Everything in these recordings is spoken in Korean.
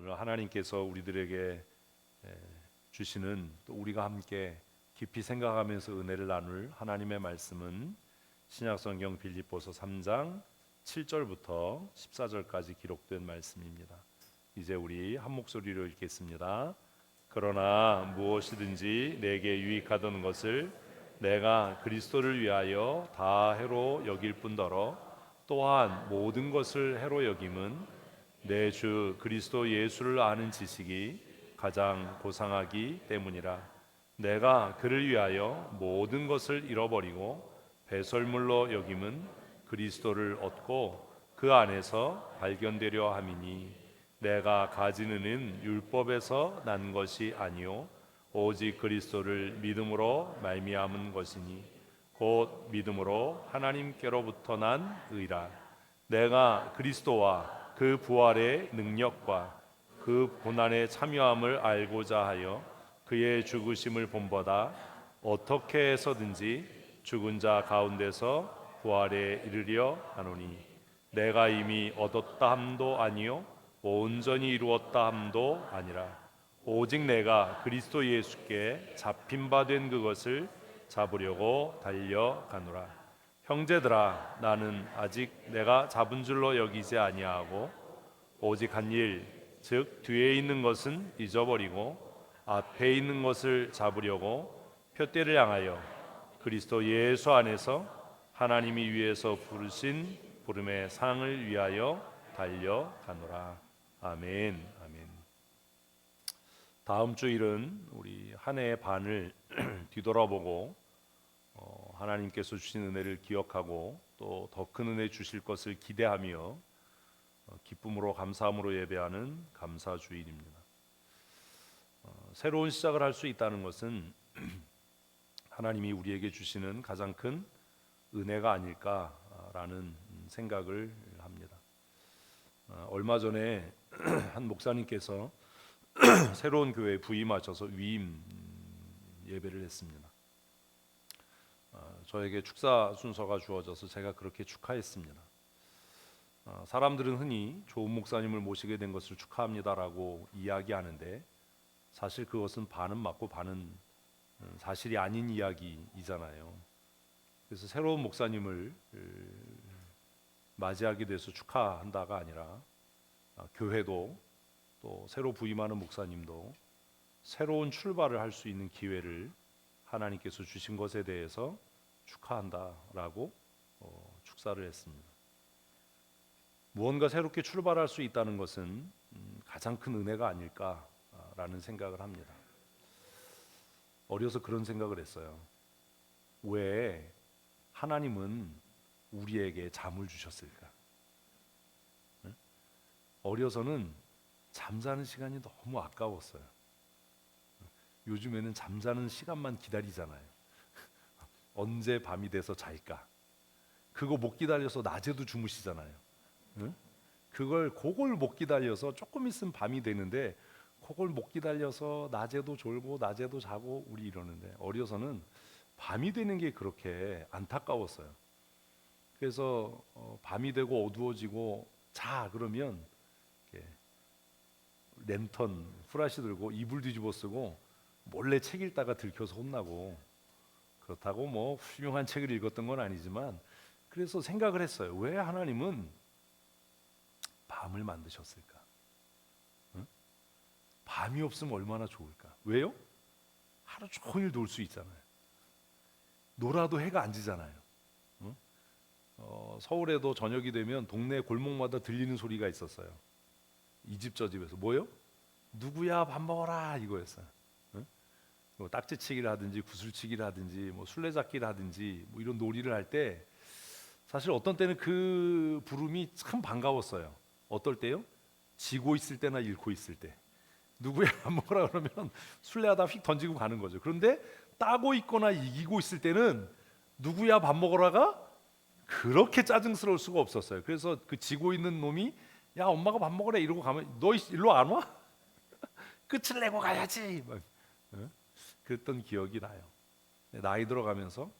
오늘 하나님께서 우리들에게 주시는, 또 우리가 함께 깊이 생각하면서 은혜를 나눌 하나님의 말씀은 신약성경 빌립보서 3장 7절부터 14절까지 기록된 말씀입니다. 이제 우리 한 목소리로 읽겠습니다. 그러나 무엇이든지 내게 유익하던 것을 내가 그리스도를 위하여 다 해로 여길 뿐더러 또한 모든 것을 해로 여김은 내 주 그리스도 예수를 아는 지식이 가장 고상하기 때문이라. 내가 그를 위하여 모든 것을 잃어버리고 배설물로 여김은 그리스도를 얻고 그 안에서 발견되려 함이니, 내가 가지는 은 율법에서 난 것이 아니요 오직 그리스도를 믿음으로 말미암은 것이니 곧 믿음으로 하나님께로부터 난 의라. 내가 그리스도와 그 부활의 능력과 그 고난의 참여함을 알고자 하여 그의 죽으심을 본보다 어떻게 해서든지 죽은 자 가운데서 부활에 이르려 하노니, 내가 이미 얻었다 함도 아니요 온전히 이루었다 함도 아니라 오직 내가 그리스도 예수께 잡힌 바 된 그것을 잡으려고 달려가노라. 형제들아, 나는 아직 내가 잡은 줄로 여기지 아니하고 오직 한 일, 즉 뒤에 있는 것은 잊어버리고 앞에 있는 것을 잡으려고 표대를 향하여 그리스도 예수 안에서 하나님이 위에서 부르신 부름의 상을 위하여 달려가노라. 아멘. 아멘. 다음 주일은 우리 한 해의 반을 뒤돌아보고 하나님께서 주신 은혜를 기억하고 또 더 큰 은혜 주실 것을 기대하며 기쁨으로 감사함으로 예배하는 감사주일입니다. 새로운 시작을 할 수 있다는 것은 하나님이 우리에게 주시는 가장 큰 은혜가 아닐까라는 생각을 합니다. 얼마 전에 한 목사님께서 새로운 교회에 부임하셔서 위임 예배를 했습니다. 저에게 축사 순서가 주어져서 제가 그렇게 축하했습니다. 사람들은 흔히 좋은 목사님을 모시게 된 것을 축하합니다라고 이야기하는데, 사실 그것은 반은 맞고 반은 사실이 아닌 이야기이잖아요. 그래서 새로운 목사님을 맞이하게 돼서 축하한다가 아니라 교회도 또 새로 부임하는 목사님도 새로운 출발을 할 수 있는 기회를 하나님께서 주신 것에 대해서 축하한다라고 축사를 했습니다. 무언가 새롭게 출발할 수 있다는 것은 가장 큰 은혜가 아닐까라는 생각을 합니다. 어려서 그런 생각을 했어요. 왜 하나님은 우리에게 잠을 주셨을까? 어려서는 잠자는 시간이 너무 아까웠어요. 요즘에는 잠자는 시간만 기다리잖아요. 언제 밤이 돼서 잘까? 그거 못 기다려서 낮에도 주무시잖아요. 그걸 못 기다려서 조금 있으면 밤이 되는데 그걸 못 기다려서 낮에도 졸고 낮에도 자고 우리 이러는데, 어려서는 밤이 되는 게 그렇게 안타까웠어요. 그래서 밤이 되고 어두워지고 자 그러면 이렇게 랜턴 후라시 들고 이불 뒤집어 쓰고 몰래 책 읽다가 들켜서 혼나고, 그렇다고 뭐 훌륭한 책을 읽었던 건 아니지만 그래서 생각을 했어요. 왜 하나님은 밤을 만드셨을까? 밤이 없으면 얼마나 좋을까? 왜요? 하루 종일 놀 수 있잖아요. 놀아도 해가 안 지잖아요. 서울에도 저녁이 되면 동네 골목마다 들리는 소리가 있었어요. 이 집 저 집에서 뭐요? 누구야 밥 먹어라 이거였어요. 뭐 딱지치기를 하든지 구슬치기를 하든지 뭐 술래잡기를 하든지 뭐 이런 놀이를 할 때 사실 어떤 때는 그 부름이 참 반가웠어요. 어떨 때요? 지고 있을 때나 잃고 있을 때. 누구야 밥 먹어라 그러면 술래하다 휙 던지고 가는 거죠. 그런데 따고 있거나 이기고 있을 때는 누구야 밥 먹어라가 그렇게 짜증스러울 수가 없었어요. 그래서 그 지고 있는 놈이 야 엄마가 밥 먹으래 이러고 가면 너 일로 안 와? 끝을 내고 가야지. 막, 그랬던 기억이 나요. 나이 들어가면서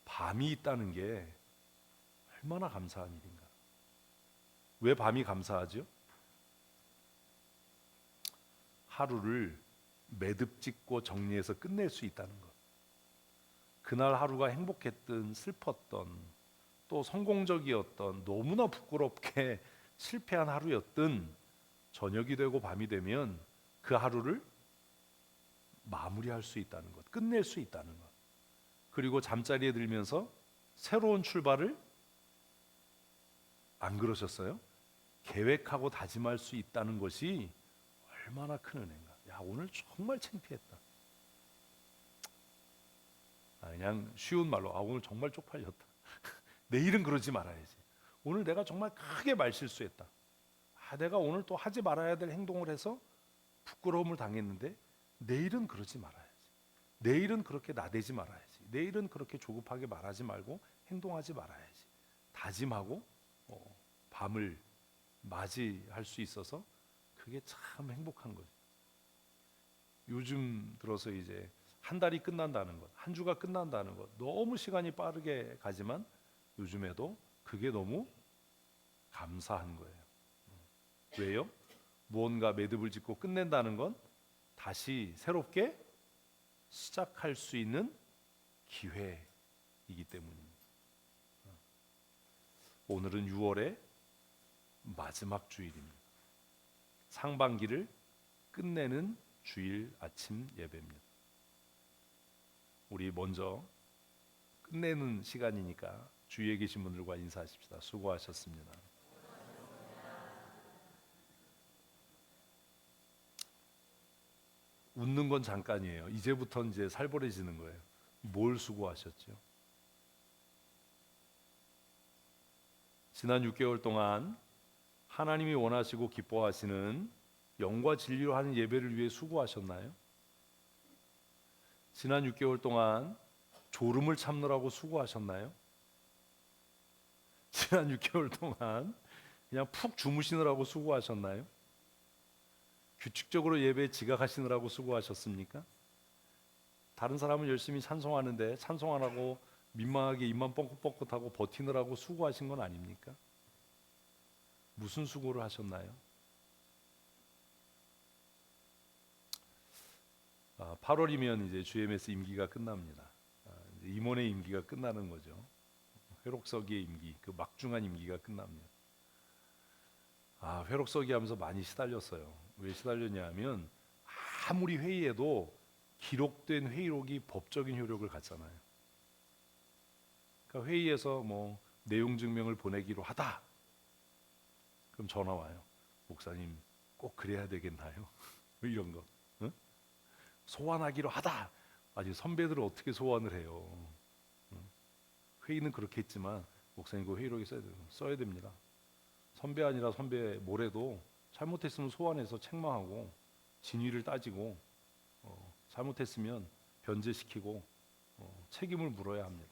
밤이 있다는 게 얼마나 감사한 일인가. 왜 밤이 감사하죠? 하루를 매듭 짓고 정리해서 끝낼 수 있다는 것. 그날 하루가 행복했든 슬펐던 또 성공적이었던 너무나 부끄럽게 실패한 하루였든 저녁이 되고 밤이 되면 그 하루를 마무리할 수 있다는 것, 끝낼 수 있다는 것. 그리고 잠자리에 들면서 새로운 출발을 안 그러셨어요? 계획하고 다짐할 수 있다는 것이 얼마나 큰 은혜인가. 야, 오늘 정말 창피했다. 그냥 쉬운 말로 오늘 정말 쪽팔렸다. 내일은 그러지 말아야지. 오늘 내가 정말 크게 말실수했다. 내가 오늘 또 하지 말아야 될 행동을 해서 부끄러움을 당했는데 내일은 그러지 말아야지. 내일은 그렇게 나대지 말아야지. 내일은 그렇게 조급하게 말하지 말고 행동하지 말아야지. 다짐하고 밤을 맞이할 수 있어서 그게 참 행복한 거죠. 요즘 들어서 이제 한 달이 끝난다는 것, 한 주가 끝난다는 것, 너무 시간이 빠르게 가지만 요즘에도 그게 너무 감사한 거예요. 왜요? 무언가 매듭을 짓고 끝낸다는 건 다시 새롭게 시작할 수 있는 기회이기 때문입니다. 오늘은 6월의 마지막 주일입니다. 상반기를 끝내는 주일 아침 예배입니다. 우리 먼저 끝내는 시간이니까 주위에 계신 분들과 인사하십시다. 수고하셨습니다. 웃는 건 잠깐이에요. 이제부터 이제 살벌해지는 거예요. 뭘 수고하셨죠? 지난 6개월 동안 하나님이 원하시고 기뻐하시는 영과 진리로 하는 예배를 위해 수고하셨나요? 지난 6개월 동안 졸음을 참느라고 수고하셨나요? 지난 6개월 동안 그냥 푹 주무시느라고 수고하셨나요? 규칙적으로 예배에 지각하시느라고 수고하셨습니까? 다른 사람은 열심히 찬송하는데 찬송 안 하고 민망하게 입만 뻥긋뻥긋하고 버티느라고 수고하신 건 아닙니까? 무슨 수고를 하셨나요? 8월이면 이제 GMS 임기가 끝납니다. 이제 임원의 임기가 끝나는 거죠. 회록서기의 임기, 그 막중한 임기가 끝납니다. 회록서기 하면서 많이 시달렸어요. 왜 시달렸냐면 아무리 회의해도 기록된 회의록이 법적인 효력을 갖잖아요. 그러니까 회의에서 뭐 내용 증명을 보내기로 하다. 그럼 전화 와요. 목사님 꼭 그래야 되겠나요? 이런 거. 응? 소환하기로 하다. 아니 선배들을 어떻게 소환을 해요? 응? 회의는 그렇게 했지만 목사님 그 회의록에 써야 됩니다. 선배 아니라 선배 뭐래도 잘못했으면 소환해서 책망하고 진위를 따지고 잘못했으면 변제시키고 책임을 물어야 합니다.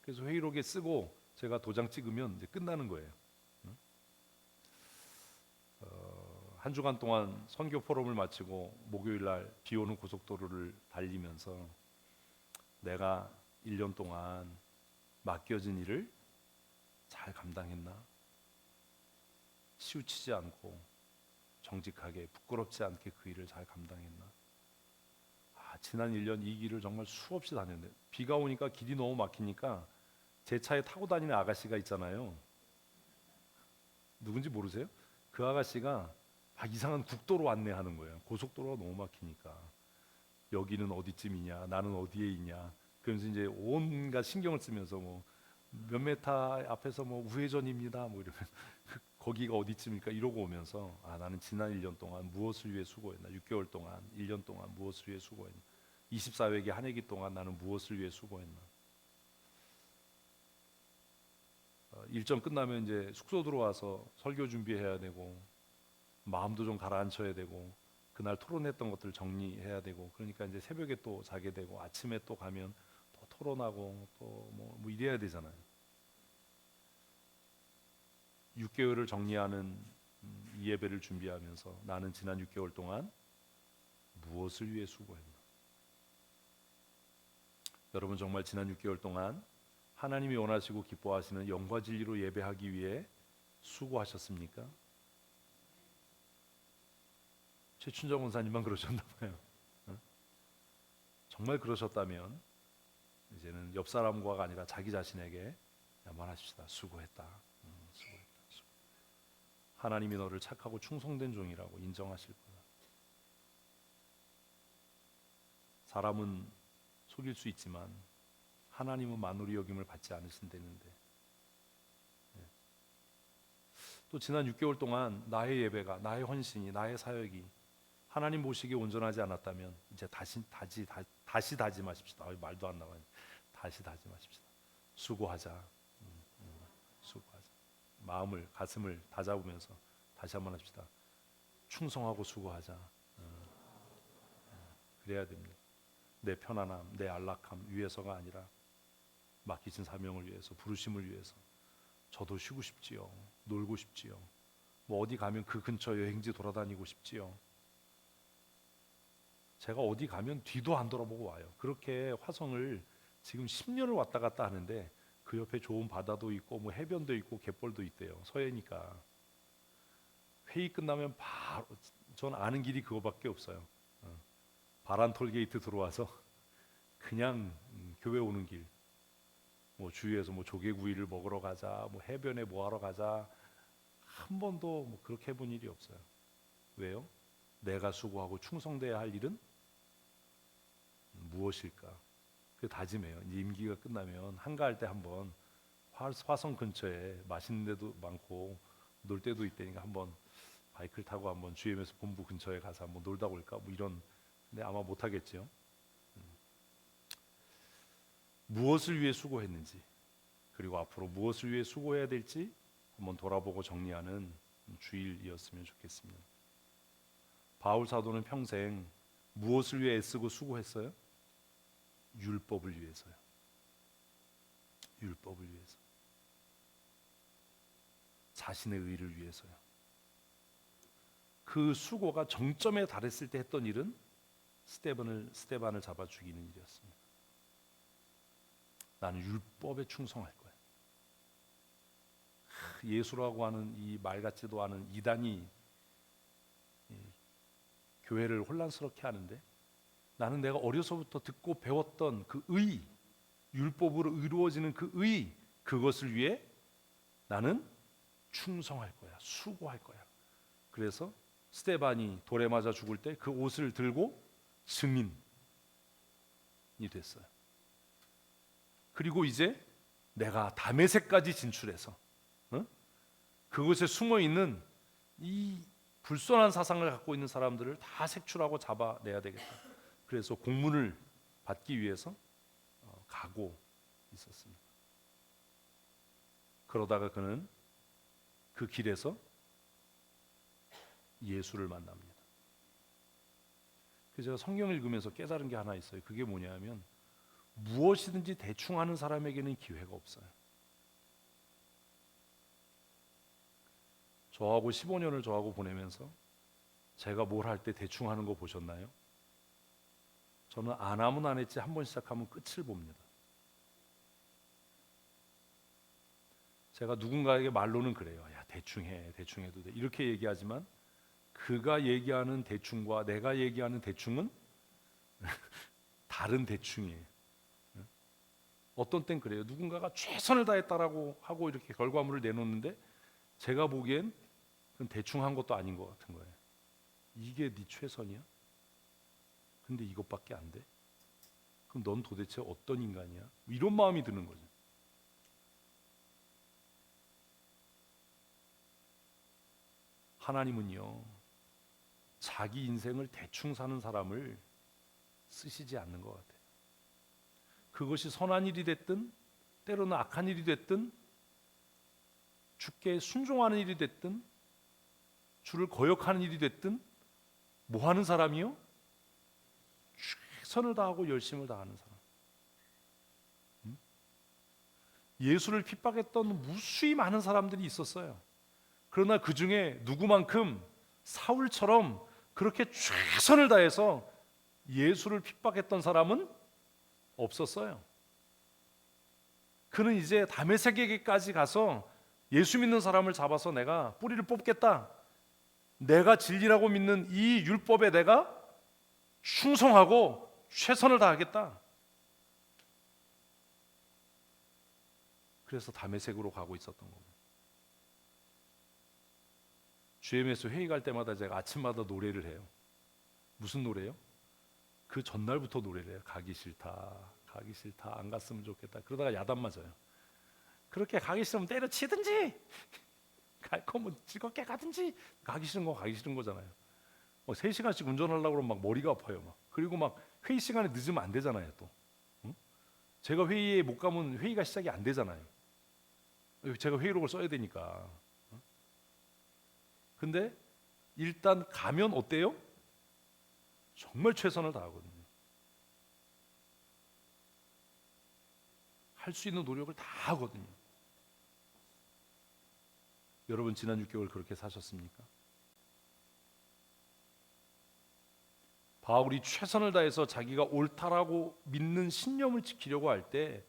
그래서 회의록에 쓰고 제가 도장 찍으면 이제 끝나는 거예요. 한 주간 동안 선교 포럼을 마치고 목요일 날 비 오는 고속도로를 달리면서 내가 1년 동안 맡겨진 일을 잘 감당했나? 치우치지 않고 정직하게 부끄럽지 않게 그 일을 잘 감당했나? 지난 1년 이 길을 정말 수없이 다녔는데 비가 오니까 길이 너무 막히니까 제 차에 타고 다니는 아가씨가 있잖아요. 누군지 모르세요? 그 아가씨가 이상한 국도로 안내하는 거예요. 고속도로가 너무 막히니까 여기는 어디쯤이냐, 나는 어디에 있냐. 그러면서 이제 온갖 신경을 쓰면서 뭐 몇 메타 앞에서 뭐 우회전입니다. 뭐 이러면 거기가 어디쯤일까 이러고 오면서 나는 지난 1년 동안 무엇을 위해 수고했나? 6개월 동안, 1년 동안 무엇을 위해 수고했나? 24회기 한 해기 동안 나는 무엇을 위해 수고했나? 일정 끝나면 이제 숙소 들어와서 설교 준비해야 되고 마음도 좀 가라앉혀야 되고 그날 토론했던 것들 정리해야 되고 그러니까 이제 새벽에 또 자게 되고 아침에 또 가면 또 토론하고 또 뭐 이래야 되잖아요. 6개월을 정리하는 이 예배를 준비하면서 나는 지난 6개월 동안 무엇을 위해 수고했나? 여러분 정말 지난 6개월 동안 하나님이 원하시고 기뻐하시는 영과 진리로 예배하기 위해 수고하셨습니까? 최춘정 원사님만 그러셨나 봐요. 어? 정말 그러셨다면 이제는 옆 사람과가 아니라 자기 자신에게 말하십시다. 수고했다. 수고했다. 하나님이 너를 착하고 충성된 종이라고 인정하실 거다. 사람은 속일 수 있지만 하나님은 만우리 여김을 받지 않으신다는데, 또 지난 6개월 동안 나의 예배가, 나의 헌신이, 나의 사역이 하나님 보시기에 온전하지 않았다면 이제 다시 다짐하십시다. 말도 안 나와요. 다시 다짐하십시다. 수고하자. 수고하자. 마음을, 가슴을 다잡으면서 다시 한번 합시다. 충성하고 수고하자. 그래야 됩니다. 내 편안함, 내 안락함 위해서가 아니라 맡기신 사명을 위해서, 부르심을 위해서. 저도 쉬고 싶지요. 놀고 싶지요. 뭐 어디 가면 그 근처 여행지 돌아다니고 싶지요. 제가 어디 가면 뒤도 안 돌아보고 와요. 그렇게 화성을 지금 10년을 왔다 갔다 하는데 그 옆에 좋은 바다도 있고 뭐 해변도 있고 갯벌도 있대요. 서해니까. 회의 끝나면 바로, 전 아는 길이 그거밖에 없어요. 바란 톨게이트 들어와서 그냥 교회 오는 길. 뭐 주위에서 뭐 조개구이를 먹으러 가자, 뭐 해변에 뭐 하러 가자, 한 번도 뭐 그렇게 해본 일이 없어요. 왜요? 내가 수고하고 충성돼야 할 일은 무엇일까? 그 다짐해요. 이제 임기가 끝나면 한가할 때 한번 화성 근처에 맛있는 데도 많고 놀 때도 있다니까 한번 바이크를 타고 한번 GMS 본부 근처에 가서 한번 놀다 올까? 뭐 이런. 근데 아마 못 하겠죠. 무엇을 위해 수고했는지, 그리고 앞으로 무엇을 위해 수고해야 될지 한번 돌아보고 정리하는 주일이었으면 좋겠습니다. 바울 사도는 평생 무엇을 위해 애쓰고 수고했어요? 율법을 위해서요. 율법을 위해서. 자신의 의를 위해서요. 그 수고가 정점에 달했을 때 했던 일은 스데반을 잡아 죽이는 일이었습니다. 나는 율법에 충성할 거야. 예수라고 하는 이 말 같지도 않은 이단이 교회를 혼란스럽게 하는데, 나는 내가 어려서부터 듣고 배웠던 그 의, 율법으로 이루어지는 그 의, 그것을 위해 나는 충성할 거야. 수고할 거야. 그래서 스데반이 돌에 맞아 죽을 때 그 옷을 들고 증인이 됐어요. 그리고 이제 내가 다메섹까지 진출해서 그곳에 숨어있는 이 불손한 사상을 갖고 있는 사람들을 다 색출하고 잡아내야 되겠다. 그래서 공문을 받기 위해서 가고 있었습니다. 그러다가 그는 그 길에서 예수를 만납니다. 그래서 제가 성경 읽으면서 깨달은 게 하나 있어요. 그게 뭐냐면 무엇이든지 대충 하는 사람에게는 기회가 없어요. 저하고 15년을 저하고 보내면서 제가 뭘 할 때 대충 하는 거 보셨나요? 저는 안 하면 안 했지 한 번 시작하면 끝을 봅니다. 제가 누군가에게 말로는 그래요. 야, 대충 해, 대충 해도 돼. 이렇게 얘기하지만 그가 얘기하는 대충과 내가 얘기하는 대충은 다른 대충이에요. 어떤 땐 그래요. 누군가가 최선을 다했다라고 하고 이렇게 결과물을 내놓는데 제가 보기엔 그건 대충 한 것도 아닌 것 같은 거예요. 이게 네 최선이야? 근데 이것밖에 안 돼? 그럼 넌 도대체 어떤 인간이야? 이런 마음이 드는 거죠. 하나님은요, 자기 인생을 대충 사는 사람을 쓰시지 않는 것 같아요. 그것이 선한 일이 됐든 때로는 악한 일이 됐든 주께 순종하는 일이 됐든 주를 거역하는 일이 됐든 뭐 하는 사람이요? 최선을 다하고 열심을 다하는 사람. 예수를 핍박했던 무수히 많은 사람들이 있었어요. 그러나 그 중에 누구만큼 사울처럼 그렇게 최선을 다해서 예수를 핍박했던 사람은 없었어요. 그는 이제 다메섹에게까지 가서 예수 믿는 사람을 잡아서 내가 뿌리를 뽑겠다, 내가 진리라고 믿는 이 율법에 내가 충성하고 최선을 다하겠다. 그래서 다메섹으로 가고 있었던 거고, 주엠에서 회의 갈 때마다 제가 아침마다 노래를 해요. 무슨 노래요? 그 전날부터 노래를 해요. 가기 싫다, 가기 싫다, 안 갔으면 좋겠다. 그러다가 야단 맞아요. 그렇게 가기 싫으면 때려치든지 갈 거면 즐겁게 가든지. 가기 싫은 거 가기 싫은 거잖아요. 3시간씩 운전하려고 그러면 막 머리가 아파요. 막. 그리고 막 회의 시간에 늦으면 안 되잖아요. 또 제가 회의에 못 가면 회의가 시작이 안 되잖아요. 제가 회의록을 써야 되니까. 근데 일단 가면 어때요? 정말 최선을 다하거든요. 할 수 있는 노력을 다 하거든요. 여러분 지난 6개월 그렇게 사셨습니까? 바울이 최선을 다해서 자기가 옳다라고 믿는 신념을 지키려고 할 때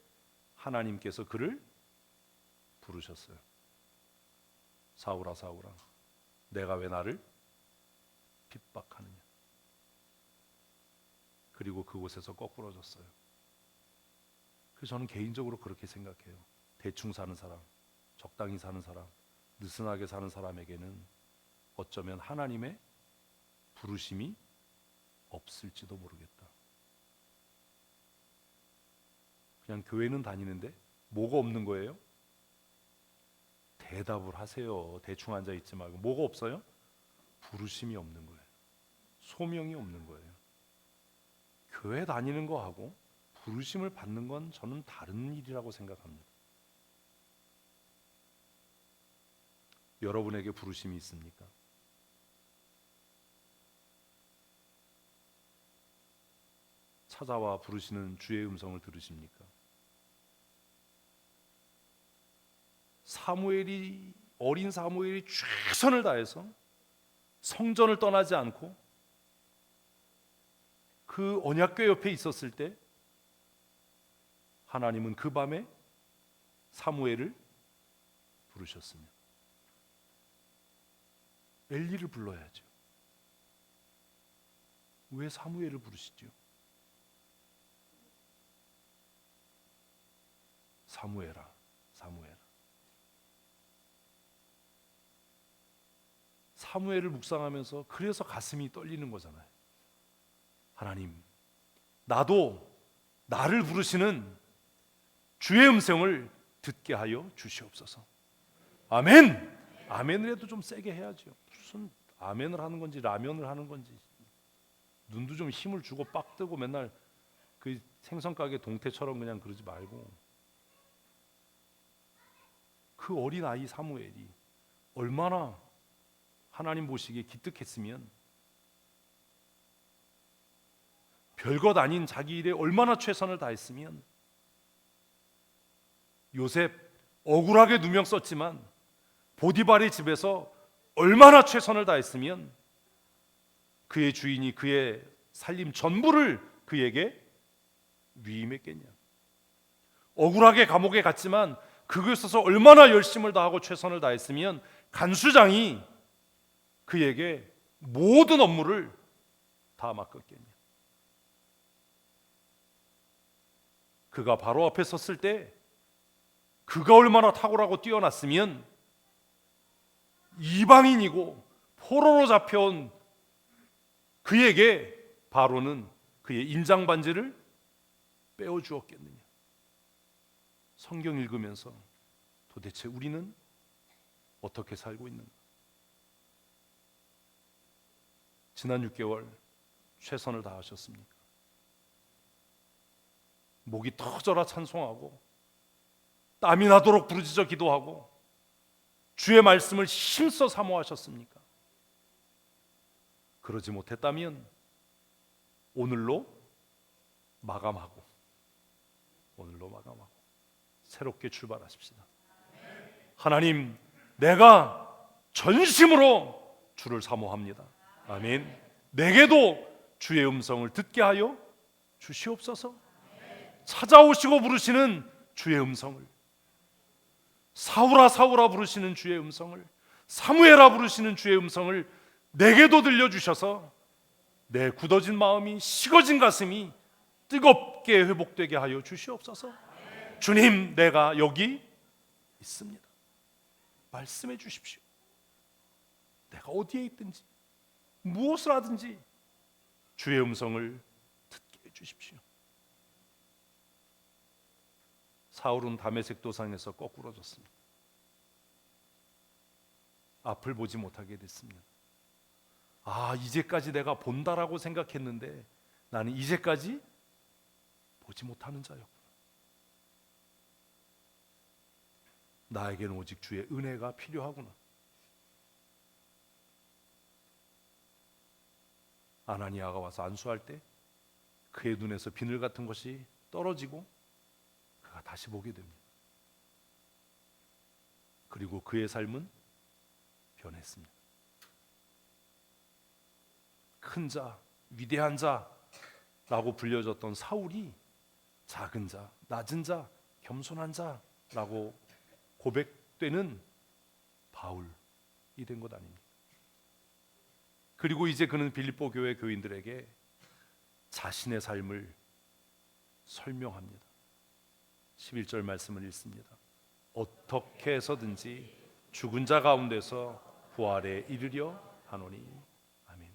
하나님께서 그를 부르셨어요. 사울아 사울아, 내가 왜 나를 핍박하느냐. 그리고 그곳에서 거꾸러졌어요. 그래서 저는 개인적으로 그렇게 생각해요. 대충 사는 사람, 적당히 사는 사람, 느슨하게 사는 사람에게는 어쩌면 하나님의 부르심이 없을지도 모르겠다. 그냥 교회는 다니는데 뭐가 없는 거예요? 대답을 하세요. 대충 앉아있지 말고. 뭐가 없어요? 부르심이 없는 거예요. 소명이 없는 거예요. 교회 다니는 거하고 부르심을 받는 건 저는 다른 일이라고 생각합니다. 여러분에게 부르심이 있습니까? 찾아와 부르시는 주의 음성을 들으십니까? 어린 사무엘이 최선을 다해서 성전을 떠나지 않고 그 언약궤 옆에 있었을 때 하나님은 그 밤에 사무엘을 부르셨으며 엘리를 불러야죠. 왜 사무엘을 부르시죠? 사무엘아, 사무엘아. 사무엘을 묵상하면서 그래서 가슴이 떨리는 거잖아요. 하나님, 나도 나를 부르시는 주의 음성을 듣게 하여 주시옵소서. 아멘. 아멘을 해도 좀 세게 해야죠. 무슨 아멘을 하는 건지 라면을 하는 건지. 눈도 좀 힘을 주고 빡 뜨고 맨날 그 생선가게 동태처럼 그냥 그러지 말고. 그 어린 아이 사무엘이 얼마나 하나님 보시기에 기특했으면, 별것 아닌 자기 일에 얼마나 최선을 다했으면, 요셉 억울하게 누명 썼지만 보디발의 집에서 얼마나 최선을 다했으면 그의 주인이 그의 살림 전부를 그에게 위임했겠냐. 억울하게 감옥에 갔지만 그곳에서 얼마나 열심을 다하고 최선을 다했으면 간수장이 그에게 모든 업무를 다 맡겼겠냐. 그가 바로 앞에 섰을 때 그가 얼마나 탁월하고 뛰어났으면 이방인이고 포로로 잡혀온 그에게 바로는 그의 인장 반지를 빼어주었겠느냐. 성경 읽으면서 도대체 우리는 어떻게 살고 있는가? 지난 6개월 최선을 다하셨습니까? 목이 터져라 찬송하고 땀이 나도록 부르짖어 기도하고 주의 말씀을 힘써 사모하셨습니까? 그러지 못했다면 오늘로 마감하고 새롭게 출발하십시다. 하나님, 내가 전심으로 주를 사모합니다. 아멘. 내게도 주의 음성을 듣게 하여 주시옵소서. 찾아오시고 부르시는 주의 음성을, 사울아 사울아 부르시는 주의 음성을, 사무엘아 부르시는 주의 음성을 내게도 들려주셔서 내 굳어진 마음이, 식어진 가슴이 뜨겁게 회복되게 하여 주시옵소서. 주님, 내가 여기 있습니다. 말씀해 주십시오. 내가 어디에 있든지 무엇을 하든지 주의 음성을 듣게 해 주십시오. 사울은 다메섹 도상에서 거꾸러졌습니다. 앞을 보지 못하게 됐습니다. 이제까지 내가 본다라고 생각했는데 나는 이제까지 보지 못하는 자였구나. 나에게는 오직 주의 은혜가 필요하구나. 아나니아가 와서 안수할 때 그의 눈에서 비늘 같은 것이 떨어지고 그가 다시 보게 됩니다. 그리고 그의 삶은 변했습니다. 큰 자, 위대한 자라고 불려졌던 사울이 작은 자, 낮은 자, 겸손한 자라고 고백되는 바울이 된 것 아닙니까? 그리고 이제 그는 빌립보 교회 교인들에게 자신의 삶을 설명합니다. 11절 말씀을 읽습니다. 어떻게 해서든지 죽은 자 가운데서 부활에 이르려 하노니. 아멘.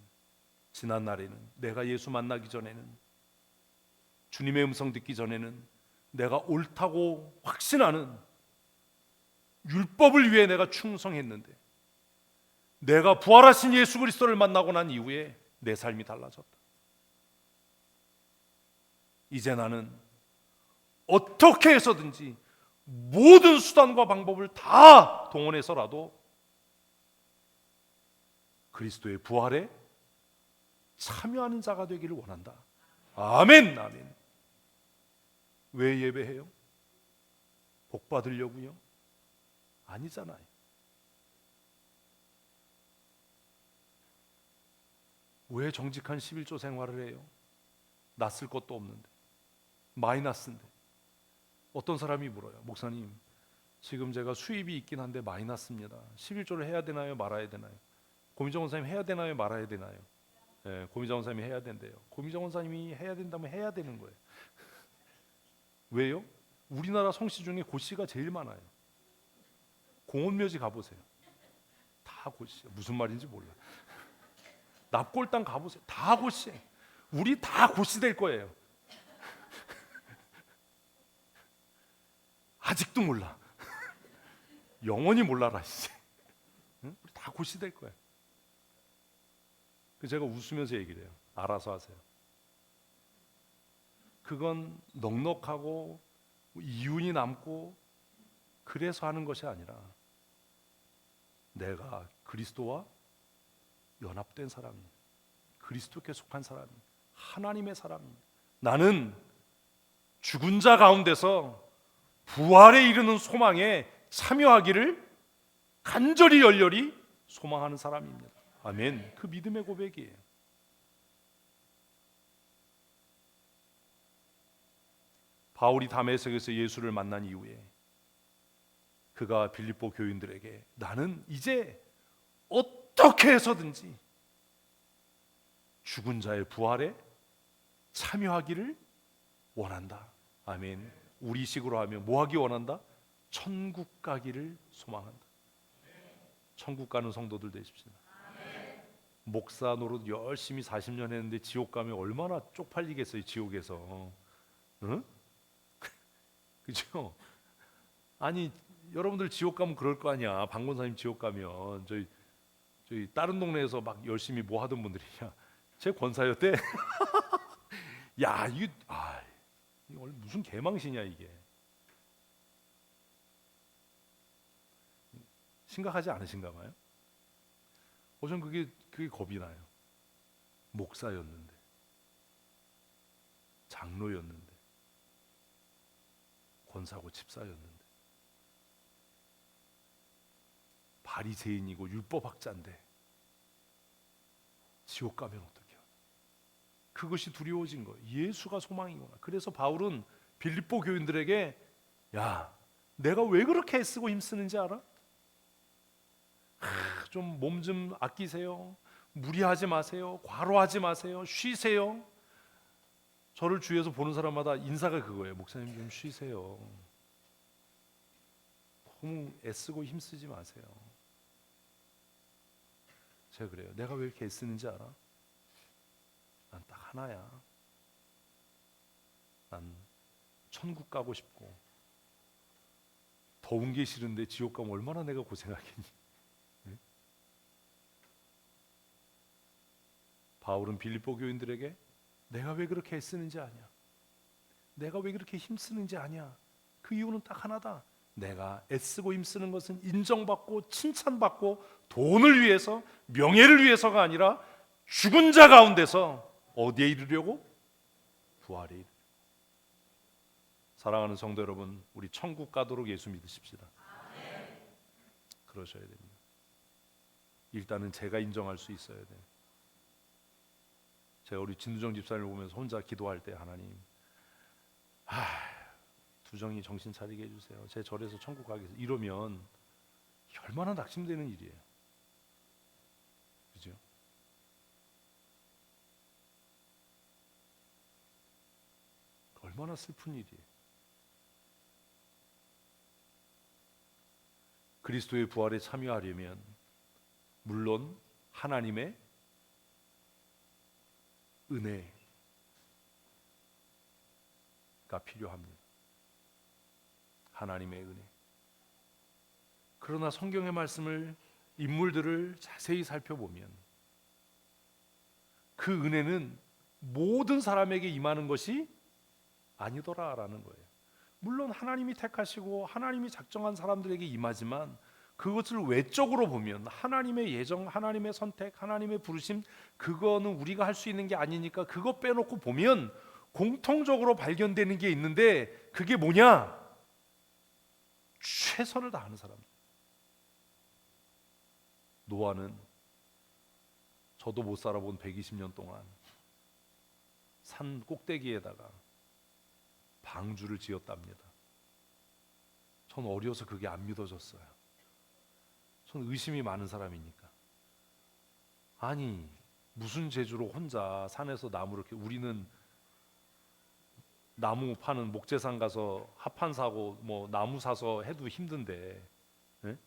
지난 날에는, 내가 예수 만나기 전에는, 주님의 음성 듣기 전에는 내가 옳다고 확신하는 율법을 위해 내가 충성했는데, 내가 부활하신 예수 그리스도를 만나고 난 이후에 내 삶이 달라졌다. 이제 나는 어떻게 해서든지 모든 수단과 방법을 다 동원해서라도 그리스도의 부활에 참여하는 자가 되기를 원한다. 아멘, 아멘. 왜 예배해요? 복 받으려고요? 아니잖아요. 왜 정직한 11조 생활을 해요? 낯을 것도 없는데, 마이너스인데. 어떤 사람이 물어요. 목사님, 지금 제가 수입이 있긴 한데 마이너스입니다. 11조를 해야 되나요? 말아야 되나요? 고미정 원사님 해야 되나요? 말아야 되나요? 네, 고미정 원사님이 해야 된대요. 고미정 원사님이 해야 된다면 해야 되는 거예요. 왜요? 우리나라 성씨 중에 고씨가 제일 많아요. 공원묘지 가보세요. 다 고씨야. 무슨 말인지 몰라. 납골당 가보세요. 다 고씨. 우리 다 고씨 될 거예요. 아직도 몰라. 영원히 몰라라. 응? 우리 다 고씨 될 거예요. 제가 웃으면서 얘기를 해요. 알아서 하세요. 그건 넉넉하고 이윤이 남고 그래서 하는 것이 아니라 내가 그리스도와 연합된 사람입니다. 그리스도께 속한 사람입니다. 하나님의 사람입니다. 나는 죽은 자 가운데서 부활에 이르는 소망에 참여하기를 간절히 열렬히 소망하는 사람입니다. 아멘. 그 믿음의 고백이에요. 바울이 다메섹에서 예수를 만난 이후에 그가 빌립보 교인들에게 나는 이제 어떻게 해서든지 죽은 자의 부활에 참여하기를 원한다. 아멘. 우리식으로 하면 뭐 하기 원한다? 천국 가기를 소망한다. 천국 가는 성도들 되십시오. 목사 노릇 열심히 40년 했는데 지옥 가면 얼마나 쪽팔리겠어요. 지옥에서. 응? 그죠? 아니 여러분들 지옥 가면 그럴 거 아니야. 방권사님 지옥 가면 저희 다른 동네에서 막 열심히 뭐 하던 분들이 제 권사였대. 야 이게 이거 무슨 개망신이야 이게. 심각하지 않으신가 봐요. 전 그게 겁이 나요. 목사였는데, 장로였는데, 권사고 집사였는데, 바리새인이고 율법학자인데 지옥 가면 어떡해요? 그것이 두려워진 거예요. 예수가 소망이구나. 그래서 바울은 빌립보 교인들에게 야, 내가 왜 그렇게 애쓰고 힘쓰는지 알아? 좀 몸 좀 아끼세요. 무리하지 마세요. 과로하지 마세요. 쉬세요. 저를 주위에서 보는 사람마다 인사가 그거예요. 목사님 좀 쉬세요. 너무 애쓰고 힘쓰지 마세요. 제가 그래요. 내가 왜 이렇게 애쓰는지 알아? 난 딱 하나야. 난 천국 가고 싶고, 더운 게 싫은데 지옥 가면 얼마나 내가 고생하겠니? 네? 바울은 빌립보 교인들에게 내가 왜 그렇게 애쓰는지 아냐? 내가 왜 그렇게 힘쓰는지 아냐? 그 이유는 딱 하나다. 내가 애쓰고 힘쓰는 것은 인정받고 칭찬받고 돈을 위해서, 명예를 위해서가 아니라 죽은 자 가운데서 어디에 이르려고? 부활에 이르. 사랑하는 성도 여러분, 우리 천국 가도록 예수 믿으십시다. 그러셔야 됩니다. 일단은 제가 인정할 수 있어야 돼요. 제가 우리 진두정 집사님을 보면서 혼자 기도할 때, 하나님, 두정이 정신 차리게 해주세요. 제 절에서 천국 가게 해서, 이러면 얼마나 낙심되는 일이에요. 그죠? 얼마나 슬픈 일이에요. 그리스도의 부활에 참여하려면 물론 하나님의 은혜가 필요합니다. 하나님의 은혜. 그러나 성경의 말씀을, 인물들을 자세히 살펴보면 그 은혜는 모든 사람에게 임하는 것이 아니더라라는 거예요. 물론 하나님이 택하시고 하나님이 작정한 사람들에게 임하지만, 그것을 외적으로 보면 하나님의 예정, 하나님의 선택, 하나님의 부르심, 그거는 우리가 할 수 있는 게 아니니까 그거 빼놓고 보면 공통적으로 발견되는 게 있는데, 그게 뭐냐? 최선을 다하는 사람. 노아는 저도 못 살아본 120년 동안 산 꼭대기에다가 방주를 지었답니다. 전 어려서 그게 안 믿어졌어요. 전 의심이 많은 사람이니까. 아니, 무슨 재주로 혼자 산에서 나무를 이렇게, 우리는 나무 파는 목재상 가서 합판 사고 뭐 나무 사서 해도 힘든데, 예?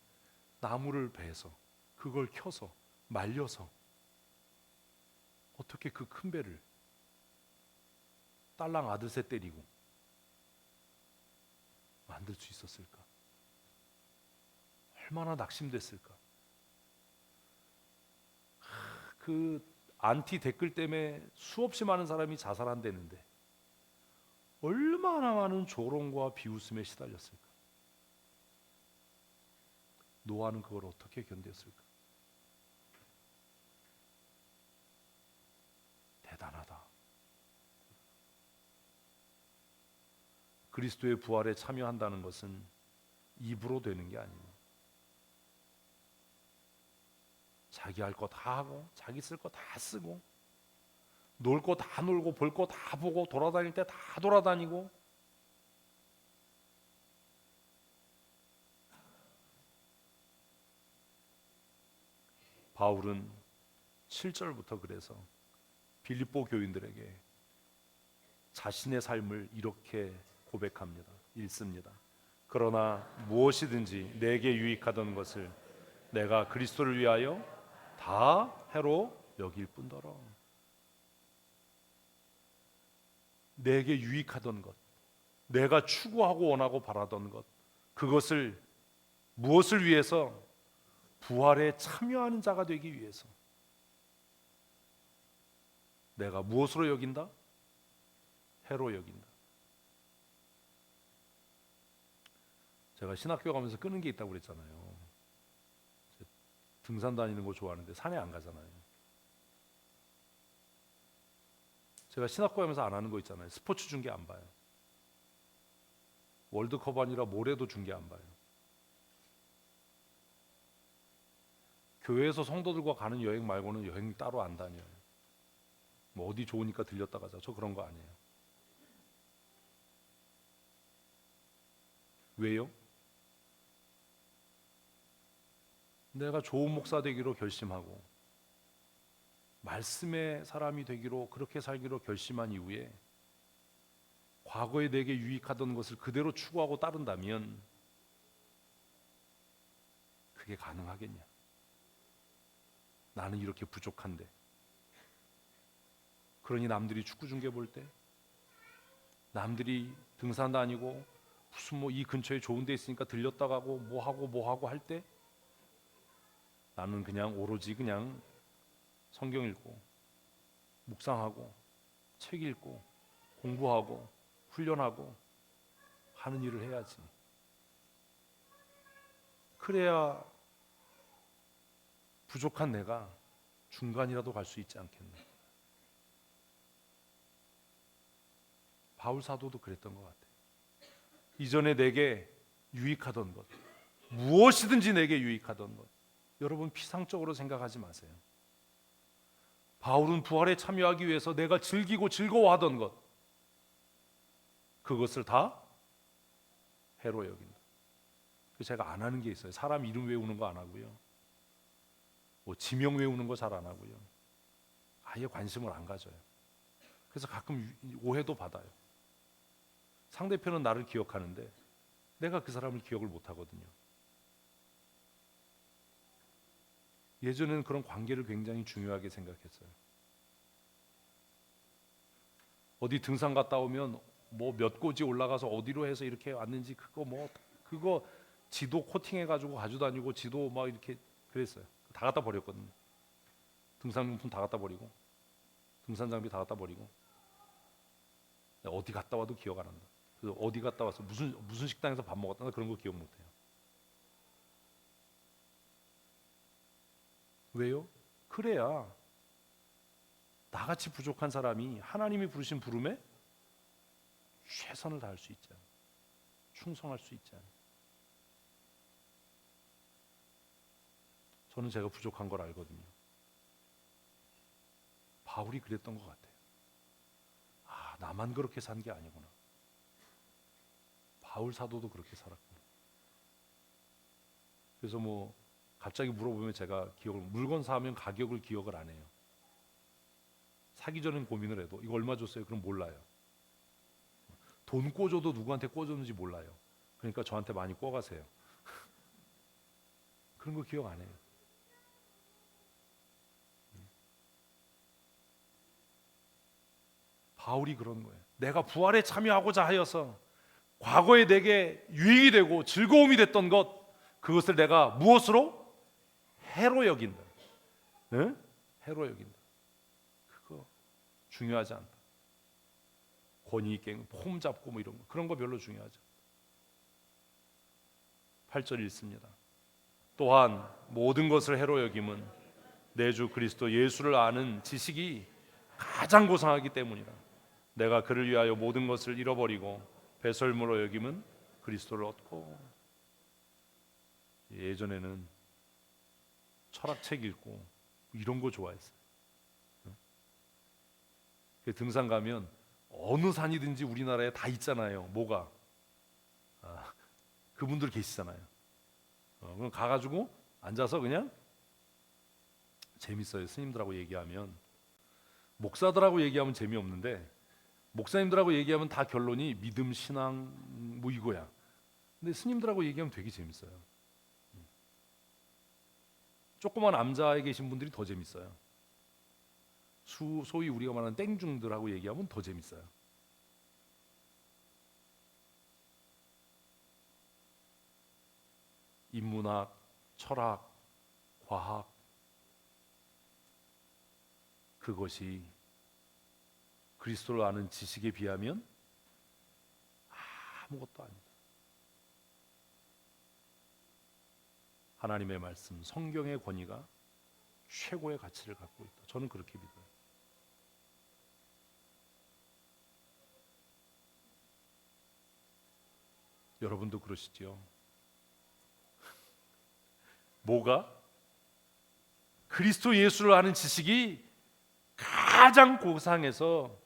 나무를 베서 그걸 켜서 말려서 어떻게 그 큰 배를 딸랑 아들새 때리고 만들 수 있었을까? 얼마나 낙심됐을까? 그 안티 댓글 때문에 수없이 많은 사람이 자살한다는데 얼마나 많은 조롱과 비웃음에 시달렸을까? 노아는 그걸 어떻게 견뎠을까? 대단하다. 그리스도의 부활에 참여한다는 것은 입으로 되는 게 아닙니다. 자기 할 거 다 하고, 자기 쓸 거 다 쓰고, 놀 거 다 놀고, 볼 거 다 보고, 돌아다닐 때 다 돌아다니고, 바울은 7절부터 그래서 빌립보 교인들에게 자신의 삶을 이렇게 고백합니다. 읽습니다. 그러나 무엇이든지 내게 유익하던 것을 내가 그리스도를 위하여 다 해로 여길 뿐더러. 내게 유익하던 것, 내가 추구하고 원하고 바라던 것, 그것을 무엇을 위해서? 부활에 참여하는 자가 되기 위해서. 내가 무엇으로 여긴다? 해로 여긴다. 제가 신학교 가면서 끄는 게 있다고 그랬잖아요. 등산 다니는 거 좋아하는데 산에 안 가잖아요. 제가 신학교 가면서 안 하는 거 있잖아요. 스포츠 중계 안 봐요. 월드컵 아니라 모레도 중계 안 봐요. 교회에서 성도들과 가는 여행 말고는 여행 따로 안 다녀요. 뭐 어디 좋으니까 들렸다 가자. 저 그런 거 아니에요. 왜요? 내가 좋은 목사 되기로 결심하고 말씀의 사람이 되기로 그렇게 살기로 결심한 이후에 과거에 내게 유익하던 것을 그대로 추구하고 따른다면 그게 가능하겠냐? 나는 이렇게 부족한데. 그러니 남들이 축구 중계 볼 때, 남들이 등산 다니고 무슨 뭐 이 근처에 좋은 데 있으니까 들렸다 가고 뭐 하고 할 때 나는 그냥 오로지 그냥 성경 읽고 묵상하고 책 읽고 공부하고 훈련하고 하는 일을 해야지. 그래야 부족한 내가 중간이라도 갈 수 있지 않겠나. 바울 사도도 그랬던 것 같아요. 이전에 내게 유익하던 것, 무엇이든지 내게 유익하던 것, 여러분 피상적으로 생각하지 마세요. 바울은 부활에 참여하기 위해서 내가 즐기고 즐거워하던 것, 그것을 다 해로 여긴다. 그래서 제가 안 하는 게 있어요. 사람 이름 외우는 거 안 하고요, 뭐 지명 외우는 거 잘 안 하고요, 아예 관심을 안 가져요. 그래서 가끔 오해도 받아요. 상대편은 나를 기억하는데 내가 그 사람을 기억을 못 하거든요. 예전에는 그런 관계를 굉장히 중요하게 생각했어요. 어디 등산 갔다 오면 뭐 몇 고지 올라가서 어디로 해서 이렇게 왔는지 그거 지도 코팅해 가지고 가져다니고 지도 막 이렇게 그랬어요. 다 갖다 버렸거든요. 등산용품 다 갖다 버리고 등산 장비 다 갖다 버리고 어디 갔다 와도 기억 안 한다. 그래서 어디 갔다 와서 무슨 식당에서 밥 먹었다 그런 거 기억 못 해요. 왜요? 그래야 나같이 부족한 사람이 하나님이 부르신 부름에 최선을 다할 수 있잖아요. 충성할 수 있잖아요. 저는 제가 부족한 걸 알거든요. 바울이 그랬던 것 같아요. 아, 나만 그렇게 산 게 아니구나. 바울 사도도 그렇게 살았구나. 그래서 뭐 갑자기 물어보면 제가 물건 사면 가격을 기억을 안 해요. 사기 전엔 고민을 해도 이거 얼마 줬어요? 그럼 몰라요. 돈 꿔줘도 누구한테 꿔줬는지 몰라요. 그러니까 저한테 많이 꿔가세요. 그런 거 기억 안 해요. 바울이 그런 거예요. 내가 부활에 참여하고자 하여서 과거에 내게 유익이 되고 즐거움이 됐던 것, 그것을 내가 무엇으로? 해로 여긴다. 네? 해로 여긴다. 그거 중요하지 않다. 권위 있게 폼 잡고 뭐 이런 거, 그런 거 별로 중요하지 않다. 8절 읽습니다. 또한 모든 것을 해로 여김은 내 주 그리스도 예수를 아는 지식이 가장 고상하기 때문이라. 내가 그를 위하여 모든 것을 잃어버리고 배설물로 여김은 그리스도를 얻고. 예전에는 철학책 읽고 이런 거 좋아했어요. 등산 가면 어느 산이든지 우리나라에 다 있잖아요. 뭐가? 그분들 계시잖아요. 그럼 가가지고 앉아서 그냥 재밌어요. 스님들하고 얘기하면. 목사들하고 얘기하면 재미없는데 목사님들하고 얘기하면 다 결론이 믿음, 신앙 뭐 이거야. 근데 스님들하고 얘기하면 되게 재밌어요. 조그만 암자에 계신 분들이 더 재밌어요. 소위 우리가 말하는 땡중들하고 얘기하면 더 재밌어요. 인문학, 철학, 과학, 그것이 그리스도를 아는 지식에 비하면 아무것도 아니다. 하나님의 말씀, 성경의 권위가 최고의 가치를 갖고 있다. 저는 그렇게 믿어요. 여러분도 그러시지요? 뭐가? 그리스도 예수를 아는 지식이 가장 고상해서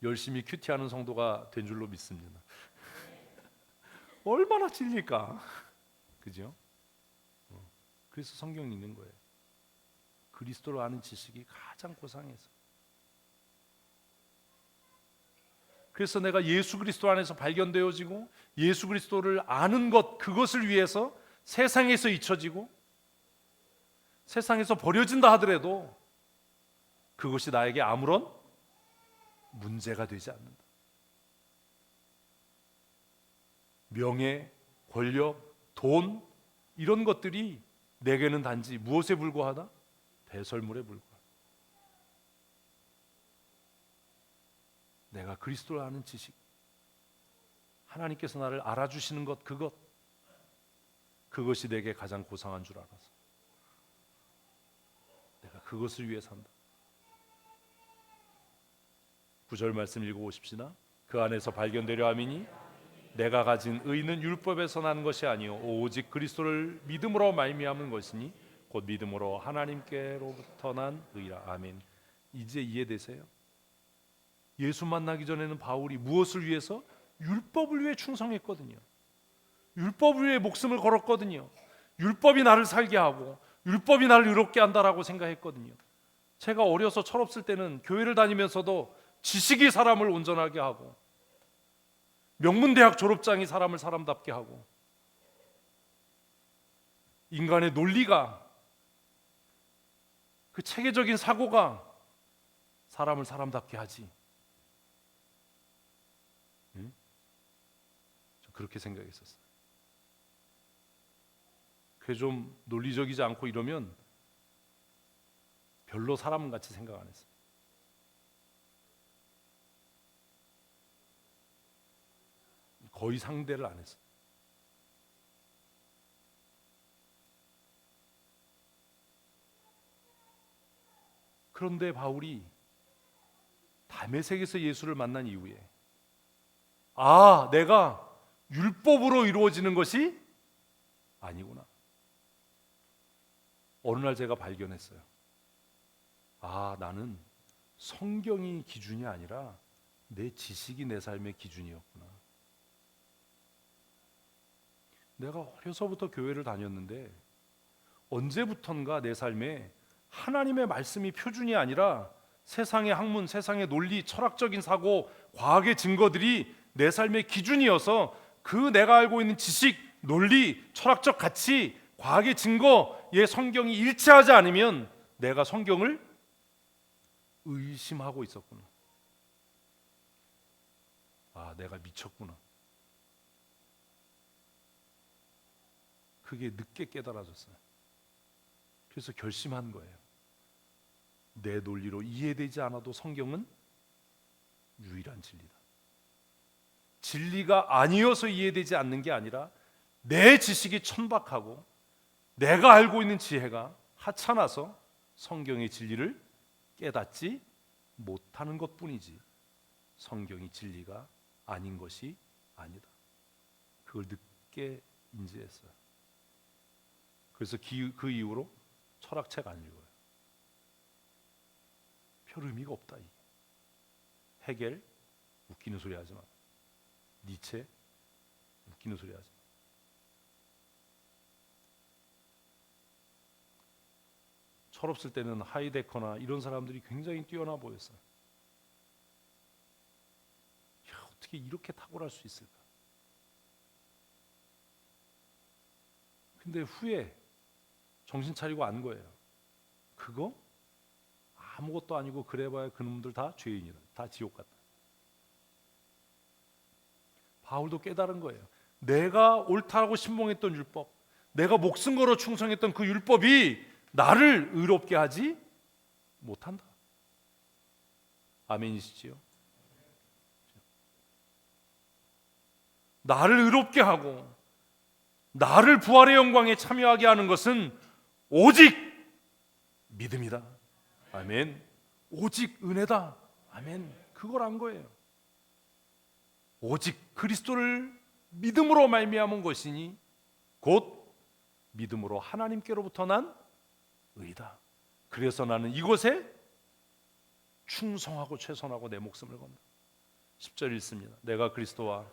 열심히 큐티하는 성도가 된 줄로 믿습니다. 얼마나 찔릴까? 그죠? 그래서 성경 읽는 거예요. 그리스도를 아는 지식이 가장 고상해서. 그래서 내가 예수 그리스도 안에서 발견되어지고 예수 그리스도를 아는 것, 그것을 위해서 세상에서 잊혀지고 세상에서 버려진다 하더라도 그것이 나에게 아무런 문제가 되지 않는다. 명예, 권력, 돈, 이런 것들이 내게는 단지 무엇에 불과하다? 배설물에 불과하다. 내가 그리스도를 아는 지식, 하나님께서 나를 알아주시는 것, 그것이 내게 가장 고상한 줄 알아서 내가 그것을 위해 산다. 9절 말씀 읽어보십시다. 그 안에서 발견되려 함이니 내가 가진 의는 율법에서 난 것이 아니요 오직 그리스도를 믿음으로 말미암은 것이니 곧 믿음으로 하나님께로부터 난 의라. 아멘. 이제 이해되세요? 예수 만나기 전에는 바울이 무엇을 위해서? 율법을 위해 충성했거든요. 율법을 위해 목숨을 걸었거든요. 율법이 나를 살게 하고 율법이 나를 의롭게 한다라고 생각했거든요. 제가 어려서 철없을 때는 교회를 다니면서도 지식이 사람을 온전하게 하고 명문대학 졸업장이 사람을 사람답게 하고 인간의 논리가, 그 체계적인 사고가 사람을 사람답게 하지. 응? 저 그렇게 생각했었어요. 그게 좀 논리적이지 않고 이러면 별로 사람같이 생각 안 했어요. 거의 상대를 안 했어요. 그런데 바울이 다메섹에서 예수를 만난 이후에 내가 율법으로 이루어지는 것이 아니구나. 어느 날 제가 발견했어요. 나는 성경이 기준이 아니라 내 지식이 내 삶의 기준이었구나. 내가 어려서부터 교회를 다녔는데 언제부턴가 내 삶에 하나님의 말씀이 표준이 아니라 세상의 학문, 세상의 논리, 철학적인 사고, 과학의 증거들이 내 삶의 기준이어서 그 내가 알고 있는 지식, 논리, 철학적 가치, 과학의 증거에 성경이 일치하지 않으면 내가 성경을 의심하고 있었구나. 내가 미쳤구나. 그게 늦게 깨달아졌어요. 그래서 결심한 거예요. 내 논리로 이해되지 않아도 성경은 유일한 진리다. 진리가 아니어서 이해되지 않는 게 아니라 내 지식이 천박하고 내가 알고 있는 지혜가 하찮아서 성경의 진리를 깨닫지 못하는 것뿐이지 성경이 진리가 아닌 것이 아니다. 그걸 늦게 인지했어요. 그래서 그 이후로 철학책 안 읽어요. 별 의미가 없다. 이게. 헤겔 웃기는 소리 하지 마. 니체 웃기는 소리 하지 마. 철없을 때는 하이데커나 이런 사람들이 굉장히 뛰어나 보였어요. 어떻게 이렇게 탁월할 수 있을까? 근데 후에 정신 차리고 안 거예요. 그거 아무것도 아니고 그래봐야 그놈들 다 죄인이다. 다 지옥 갔다. 바울도 깨달은 거예요. 내가 옳다고 신봉했던 율법, 내가 목숨 걸어 충성했던 그 율법이 나를 의롭게 하지 못한다. 아멘이시지요? 나를 의롭게 하고 나를 부활의 영광에 참여하게 하는 것은 오직 믿음이다. 아멘. 오직 은혜다. 아멘. 그걸 안 거예요. 오직 그리스도를 믿음으로 말미암은 것이니 곧 믿음으로 하나님께로부터 난 의다. 그래서 나는 이곳에 충성하고 최선하고 내 목숨을 건다. 10절 읽습니다. 내가 그리스도와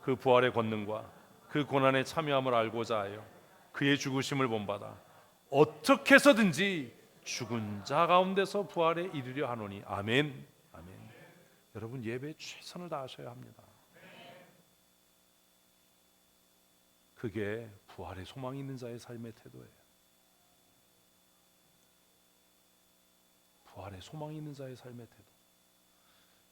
그 부활의 권능과 그 고난에 참여함을 알고자 하여 그의 죽으심을 본받아 어떻게 해서든지 죽은 자 가운데서 부활에 이르려 하노니 아멘. 아멘. 여러분 예배에 최선을 다하셔야 합니다. 그게 부활의 소망이 있는 자의 삶의 태도예요. 부활의 소망이 있는 자의 삶의 태도.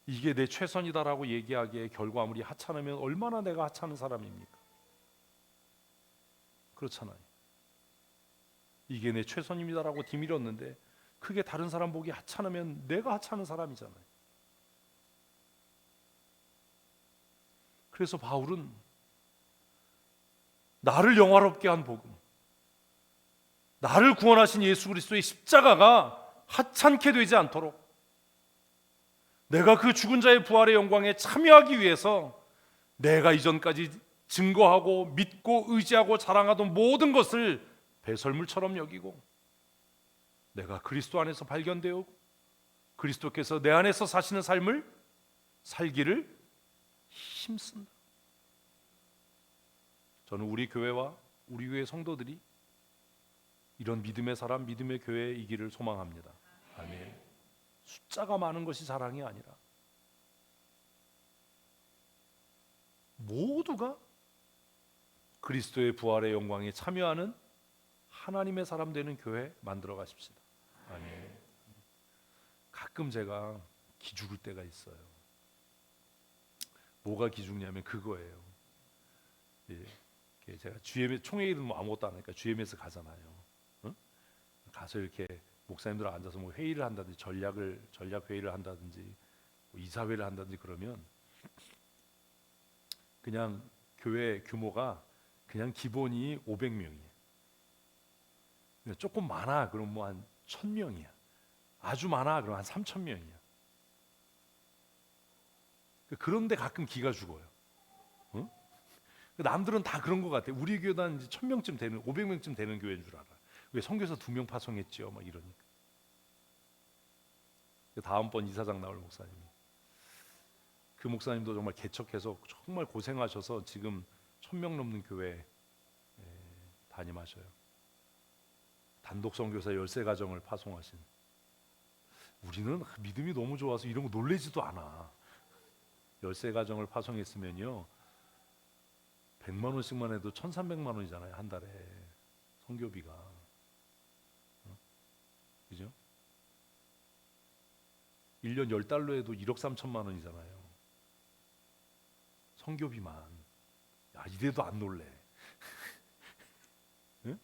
이게 내 최선이다라고 얘기하기에 결과물이 하찮으면 얼마나 내가 하찮은 사람입니까? 그렇잖아요. 이게 내 최선입니다라고 뒤밀었는데 그게 다른 사람 보기 하찮으면 내가 하찮은 사람이잖아요. 그래서 바울은 나를 영화롭게 한 복음, 나를 구원하신 예수 그리스도의 십자가가 하찮게 되지 않도록 내가 그 죽은 자의 부활의 영광에 참여하기 위해서 내가 이전까지 증거하고 믿고 의지하고 자랑하던 모든 것을 배설물처럼 여기고 내가 그리스도 안에서 발견되어 그리스도께서 내 안에서 사시는 삶을 살기를 힘쓴다. 저는 우리 교회와 우리 교회 성도들이 이런 믿음의 사람, 믿음의 교회이기를 소망합니다. 아멘. 숫자가 많은 것이 자랑이 아니라 모두가 그리스도의 부활의 영광에 참여하는 하나님의 사람 되는 교회 만들어 가십시다. 아멘. 가끔 제가 기죽을 때가 있어요. 뭐가 기죽냐면 그거예요. 예, 제가 GMS 총회의는 뭐 아무것도 안 하니까 GMS 가잖아요. 응? 가서 이렇게 목사님들 앉아서 뭐 회의를 한다든지 전략 회의를 한다든지 뭐 이사회를 한다든지 그러면 그냥 교회 규모가 그냥 기본이 500명이에요. 조금 많아 그럼 뭐 한 1000명이야. 아주 많아 그럼 한 3000명이야. 그런데 가끔 기가 죽어요. 응? 남들은 다 그런 것 같아. 우리 교회도 한 1000명쯤 되는 500명쯤 되는 교회인 줄 알아. 왜 선교사 2명 파송했죠? 막 이러니까. 다음번 이사장 나올 목사님이 그 목사님도 정말 개척해서 정말 고생하셔서 지금 1000명 넘는 교회 담임하셔요. 단독 선교사 13가정을 파송하신. 우리는 믿음이 너무 좋아서 이런 거 놀래지도 않아. 13가정을 파송했으면요 100만 원씩만 해도 1300만 원이잖아요 한 달에 선교비가. 그죠? 1년 10달로 해도 1억 3천만 원이잖아요 선교비만. 야 이래도 안 놀래. 응?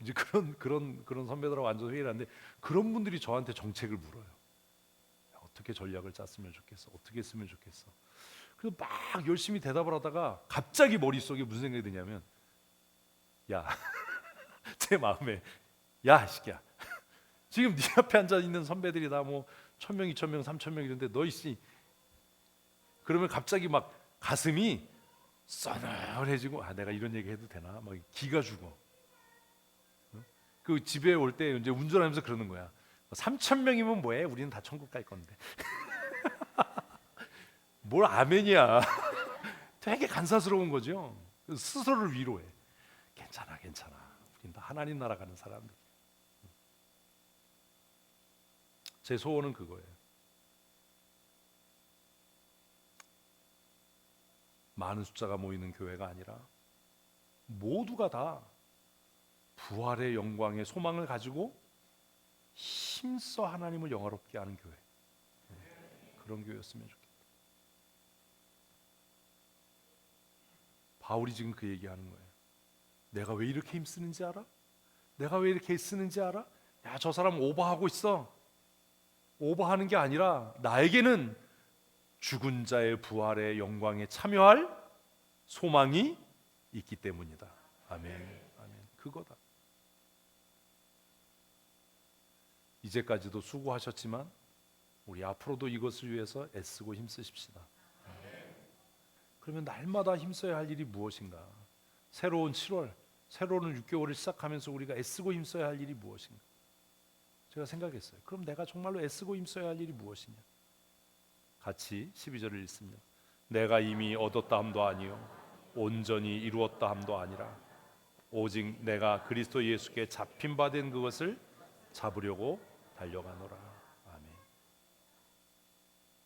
이제 그런 선배들하고 앉아서 회의를 하는데 그런 분들이 저한테 정책을 물어요. 야, 어떻게 전략을 짰으면 좋겠어? 어떻게 했으면 좋겠어? 그래서 막 열심히 대답을 하다가 갑자기 머릿속에 무슨 생각이 드냐면 야 제 마음에 야 시끼야 지금 네 앞에 앉아 있는 선배들이 다 뭐 1000명, 2000명, 3000명 이런데 너 있으니 그러면 갑자기 막 가슴이 써늘해지고 아 내가 이런 얘기 해도 되나? 막 기가 죽어. 그 집에 올 때 이제 운전하면서 그러는 거야. 3000명이면 뭐해? 우리는 다 천국 갈 건데. 뭘 아멘이야. 되게 간사스러운 거죠. 스스로를 위로해. 괜찮아. 우린 다 하나님 나라 가는 사람들. 제 소원은 그거예요. 많은 숫자가 모이는 교회가 아니라 모두가 다 부활의 영광의 소망을 가지고 힘써 하나님을 영화롭게 하는 교회. 그런 교회였으면 좋겠다. 바울이 지금 그 얘기하는 거예요. 내가 왜 이렇게 힘쓰는지 알아? 내가 왜 이렇게 쓰는지 알아? 야, 저 사람 오버하고 있어. 오버하는 게 아니라 나에게는 죽은 자의 부활의 영광에 참여할 소망이 있기 때문이다. 아멘. 아멘. 그거다. 이제까지도 수고하셨지만 우리 앞으로도 이것을 위해서 애쓰고 힘쓰십시다. 그러면 날마다 힘써야 할 일이 무엇인가? 새로운 7월, 새로운 6개월을 시작하면서 우리가 애쓰고 힘써야 할 일이 무엇인가? 제가 생각했어요. 그럼 내가 정말로 애쓰고 힘써야 할 일이 무엇이냐? 같이 12절을 읽습니다. 내가 이미 얻었다 함도 아니요 온전히 이루었다 함도 아니라 오직 내가 그리스도 예수께 잡힌 바 된 그것을 잡으려고 달려가노라. 아멘.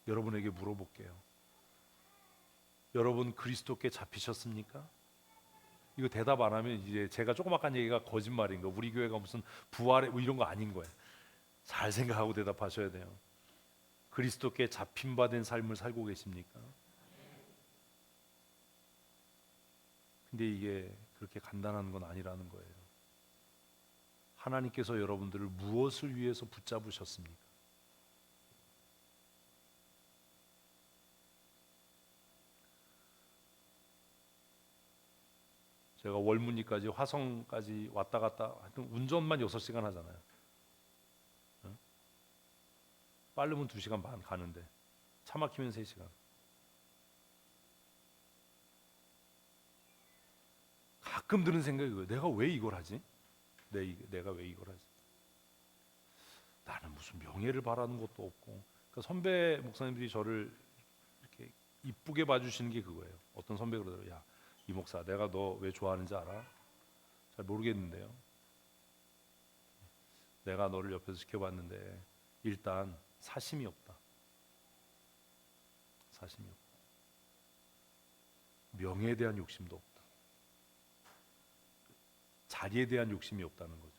여러분에게 물어볼게요. 여러분 그리스도께 잡히셨습니까? 이거 대답 안 하면 이제 제가 조금 아까 얘기가 거짓말인 거, 우리 교회가 무슨 부활의 뭐 이런 거 아닌 거예요. 잘 생각하고 대답하셔야 돼요. 그리스도께 잡힌 바 된 삶을 살고 계십니까? 근데 이게 그렇게 간단한 건 아니라는 거예요. 하나님께서 여러분들을 무엇을 위해서 붙잡으셨습니까? 제가 월문리까지 화성까지 왔다 갔다 하여튼 운전만 6시간 하잖아요. 응? 빠르면 2시간 반 가는데 차 막히면 3시간. 가끔 드는 생각이 그거예요. 내가 왜 이걸 하지? 내가 왜 이걸 하지? 나는 무슨 명예를 바라는 것도 없고. 그러니까 선배 목사님들이 저를 이렇게 이쁘게 봐주시는 게 그거예요. 어떤 선배가 그러더라고요. 야, 이 목사 내가 너 왜 좋아하는지 알아? 잘 모르겠는데요. 내가 너를 옆에서 지켜봤는데 일단 사심이 없다. 사심이 없다. 명예에 대한 욕심도 없다. 자리에 대한 욕심이 없다는 거죠.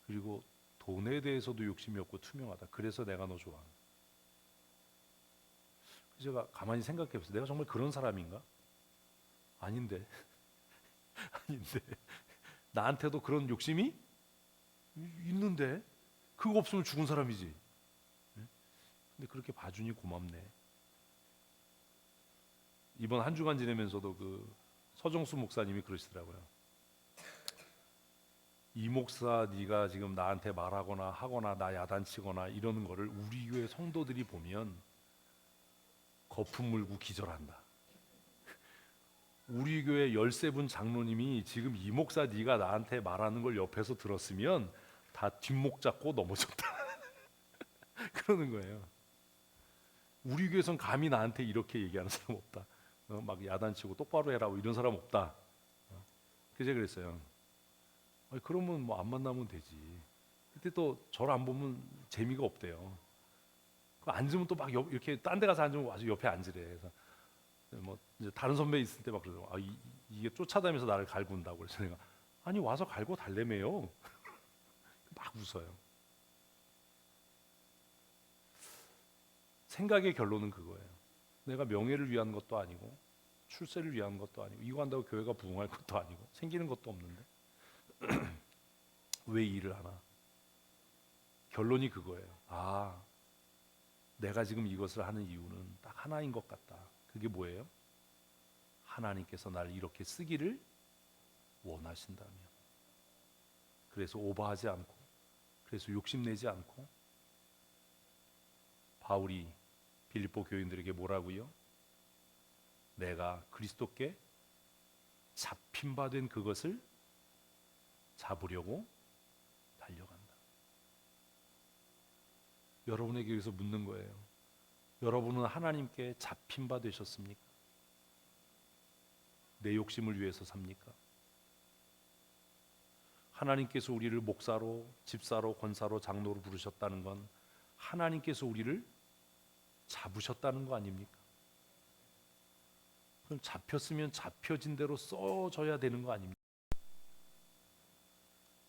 그리고 돈에 대해서도 욕심이 없고 투명하다. 그래서 내가 너 좋아한다. 제가 가만히 생각해 보세요. 내가 정말 그런 사람인가? 아닌데. 아닌데. 나한테도 그런 욕심이 있는데 그거 없으면 죽은 사람이지. 근데 그렇게 봐주니 고맙네. 이번 한 주간 지내면서도 그 서정수 목사님이 그러시더라고요. 이 목사 네가 지금 나한테 말하거나 하거나 나 야단치거나 이러는 거를 우리 교회 성도들이 보면 거품 물고 기절한다. 우리 교회 13분 장로님이 지금 이 목사 네가 나한테 말하는 걸 옆에서 들었으면 다 뒷목 잡고 넘어졌다. 그러는 거예요. 우리 교회선 감히 나한테 이렇게 얘기하는 사람 없다. 막 야단치고 똑바로 해라 이런 사람 없다. 그제 그랬어요. 그러면 뭐 안 만나면 되지. 그때 또 저를 안 보면 재미가 없대요. 앉으면 또 막 이렇게 딴 데 가서 앉으면 와서 옆에 앉으래. 그래서 뭐 이제 다른 선배 있을 때 막 그러더라고. 이게 쫓아다니면서 나를 갈군다고. 그래서 내가 아니 와서 갈고 달래매요. 막 웃어요. 생각의 결론은 그거예요. 내가 명예를 위한 것도 아니고 출세를 위한 것도 아니고 이거 한다고 교회가 부흥할 것도 아니고 생기는 것도 없는데 왜 이 일을 하나? 결론이 그거예요. 내가 지금 이것을 하는 이유는 딱 하나인 것 같다. 그게 뭐예요? 하나님께서 나를 이렇게 쓰기를 원하신다며. 그래서 오버하지 않고, 그래서 욕심내지 않고, 바울이 빌립보 교인들에게 뭐라고요? 내가 그리스도께 잡힌 바 된 그것을 잡으려고 달려간다. 여러분에게 여기서 묻는 거예요. 여러분은 하나님께 잡힌 바 되셨습니까? 내 욕심을 위해서 삽니까? 하나님께서 우리를 목사로, 집사로, 권사로, 장로로 부르셨다는 건 하나님께서 우리를 잡으셨다는 거 아닙니까? 그럼 잡혔으면 잡혀진 대로 써져야 되는 거 아닙니까?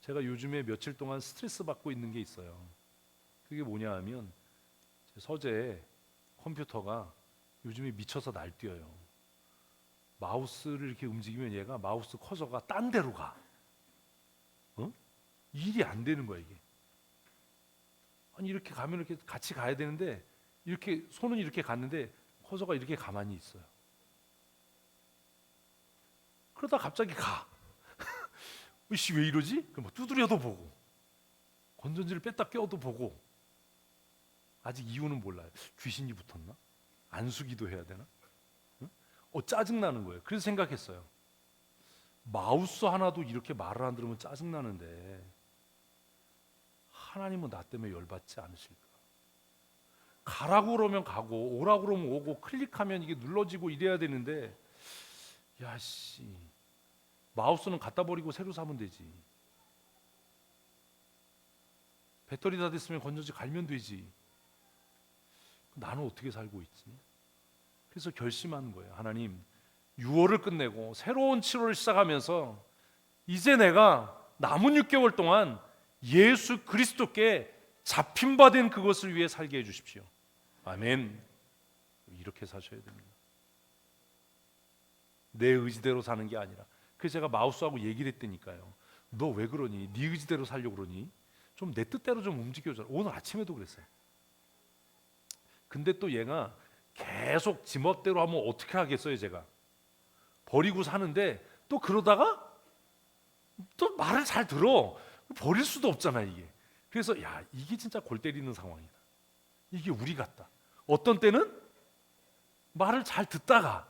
제가 요즘에 며칠 동안 스트레스 받고 있는 게 있어요. 그게 뭐냐 하면 제 서재 컴퓨터가 요즘에 미쳐서 날뛰어요. 마우스를 이렇게 움직이면 얘가 마우스 커서가 딴 데로 가. 일이 안 되는 거야 이게. 아니 이렇게 가면 이렇게 같이 가야 되는데 이렇게 손은 이렇게 갔는데 커서가 이렇게 가만히 있어요. 그러다 갑자기 가. 이씨 왜 이러지? 그럼 두드려도 보고 건전지를 뺐다 껴도 보고 아직 이유는 몰라요. 귀신이 붙었나? 안수기도 해야 되나? 짜증나는 거예요. 그래서 생각했어요. 마우스 하나도 이렇게 말을 안 들으면 짜증나는데 하나님은 나 때문에 열받지 않으실까? 가라고 그러면 가고 오라고 그러면 오고 클릭하면 이게 눌러지고 이래야 되는데 야씨 마우스는 갖다 버리고 새로 사면 되지. 배터리 다 됐으면 건전지 갈면 되지. 나는 어떻게 살고 있지? 그래서 결심하는 거예요. 하나님, 6월을 끝내고 새로운 7월을 시작하면서 이제 내가 남은 6개월 동안 예수 그리스도께 잡힌 바 된 그것을 위해 살게 해 주십시오. 아멘. 이렇게 사셔야 됩니다. 내 의지대로 사는 게 아니라. 그래서 제가 마우스하고 얘기를 했다니까요. 너 왜 그러니? 네 의지대로 살려고 그러니? 좀 내 뜻대로 좀 움직여줘. 오늘 아침에도 그랬어요. 근데 또 얘가 계속 지 멋대로 하면 어떻게 하겠어요. 제가 버리고 사는데 또 그러다가 또 말을 잘 들어. 버릴 수도 없잖아 이게. 그래서 야, 이게 진짜 골 때리는 상황이다. 이게 우리 같다. 어떤 때는 말을 잘 듣다가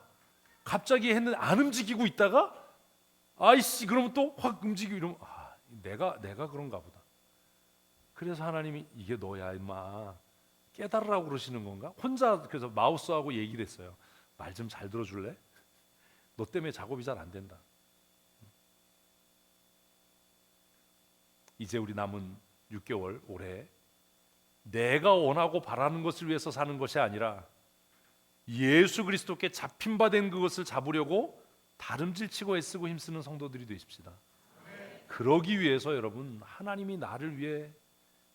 갑자기 했는데 안 움직이고 있다가 아이씨 그러면 또 확 움직이고 이러면 내가 그런가 보다. 그래서 하나님이 이게 너야 임마 깨달으라고 그러시는 건가? 혼자 그래서 마우스하고 얘기를 했어요. 말 좀 잘 들어줄래? 너 때문에 작업이 잘 안 된다. 이제 우리 남은 6개월 올해 내가 원하고 바라는 것을 위해서 사는 것이 아니라 예수 그리스도께 잡힌 바 된 그것을 잡으려고 다름질치고 애쓰고 힘쓰는 성도들이 되십시다. 그러기 위해서 여러분 하나님이 나를 위해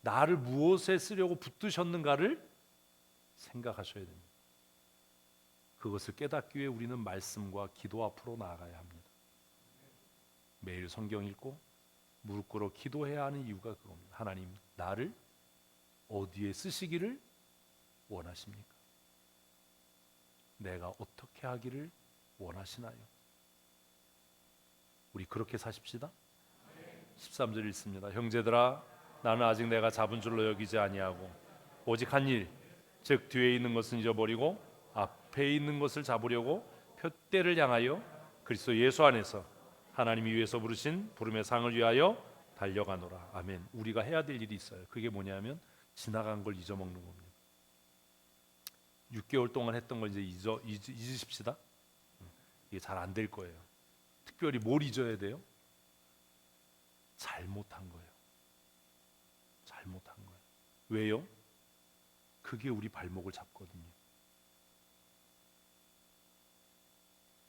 나를 무엇에 쓰려고 붙드셨는가를 생각하셔야 됩니다. 그것을 깨닫기 위해 우리는 말씀과 기도 앞으로 나아가야 합니다. 매일 성경 읽고 무릎 꿇어 기도해야 하는 이유가 그겁니다. 하나님, 나를 어디에 쓰시기를 원하십니까? 내가 어떻게 하기를 원하시나요? 우리 그렇게 사십시다. 13절 읽습니다. 형제들아, 나는 아직 내가 잡은 줄로 여기지 아니하고 오직 한 일, 즉 뒤에 있는 것은 잊어버리고 앞에 있는 것을 잡으려고 표대를 향하여 그리스도 예수 안에서 하나님이 위에서 부르신 부름의 상을 위하여 달려가노라. 아멘. 우리가 해야 될 일이 있어요. 그게 뭐냐면 지나간 걸 잊어먹는 겁니다. 6개월 동안 했던 걸 이제 잊으십시다. 이게 잘 안 될 거예요. 특별히 뭘 잊어야 돼요? 잘못한 거예요. 잘못한 거예요. 왜요? 그게 우리 발목을 잡거든요.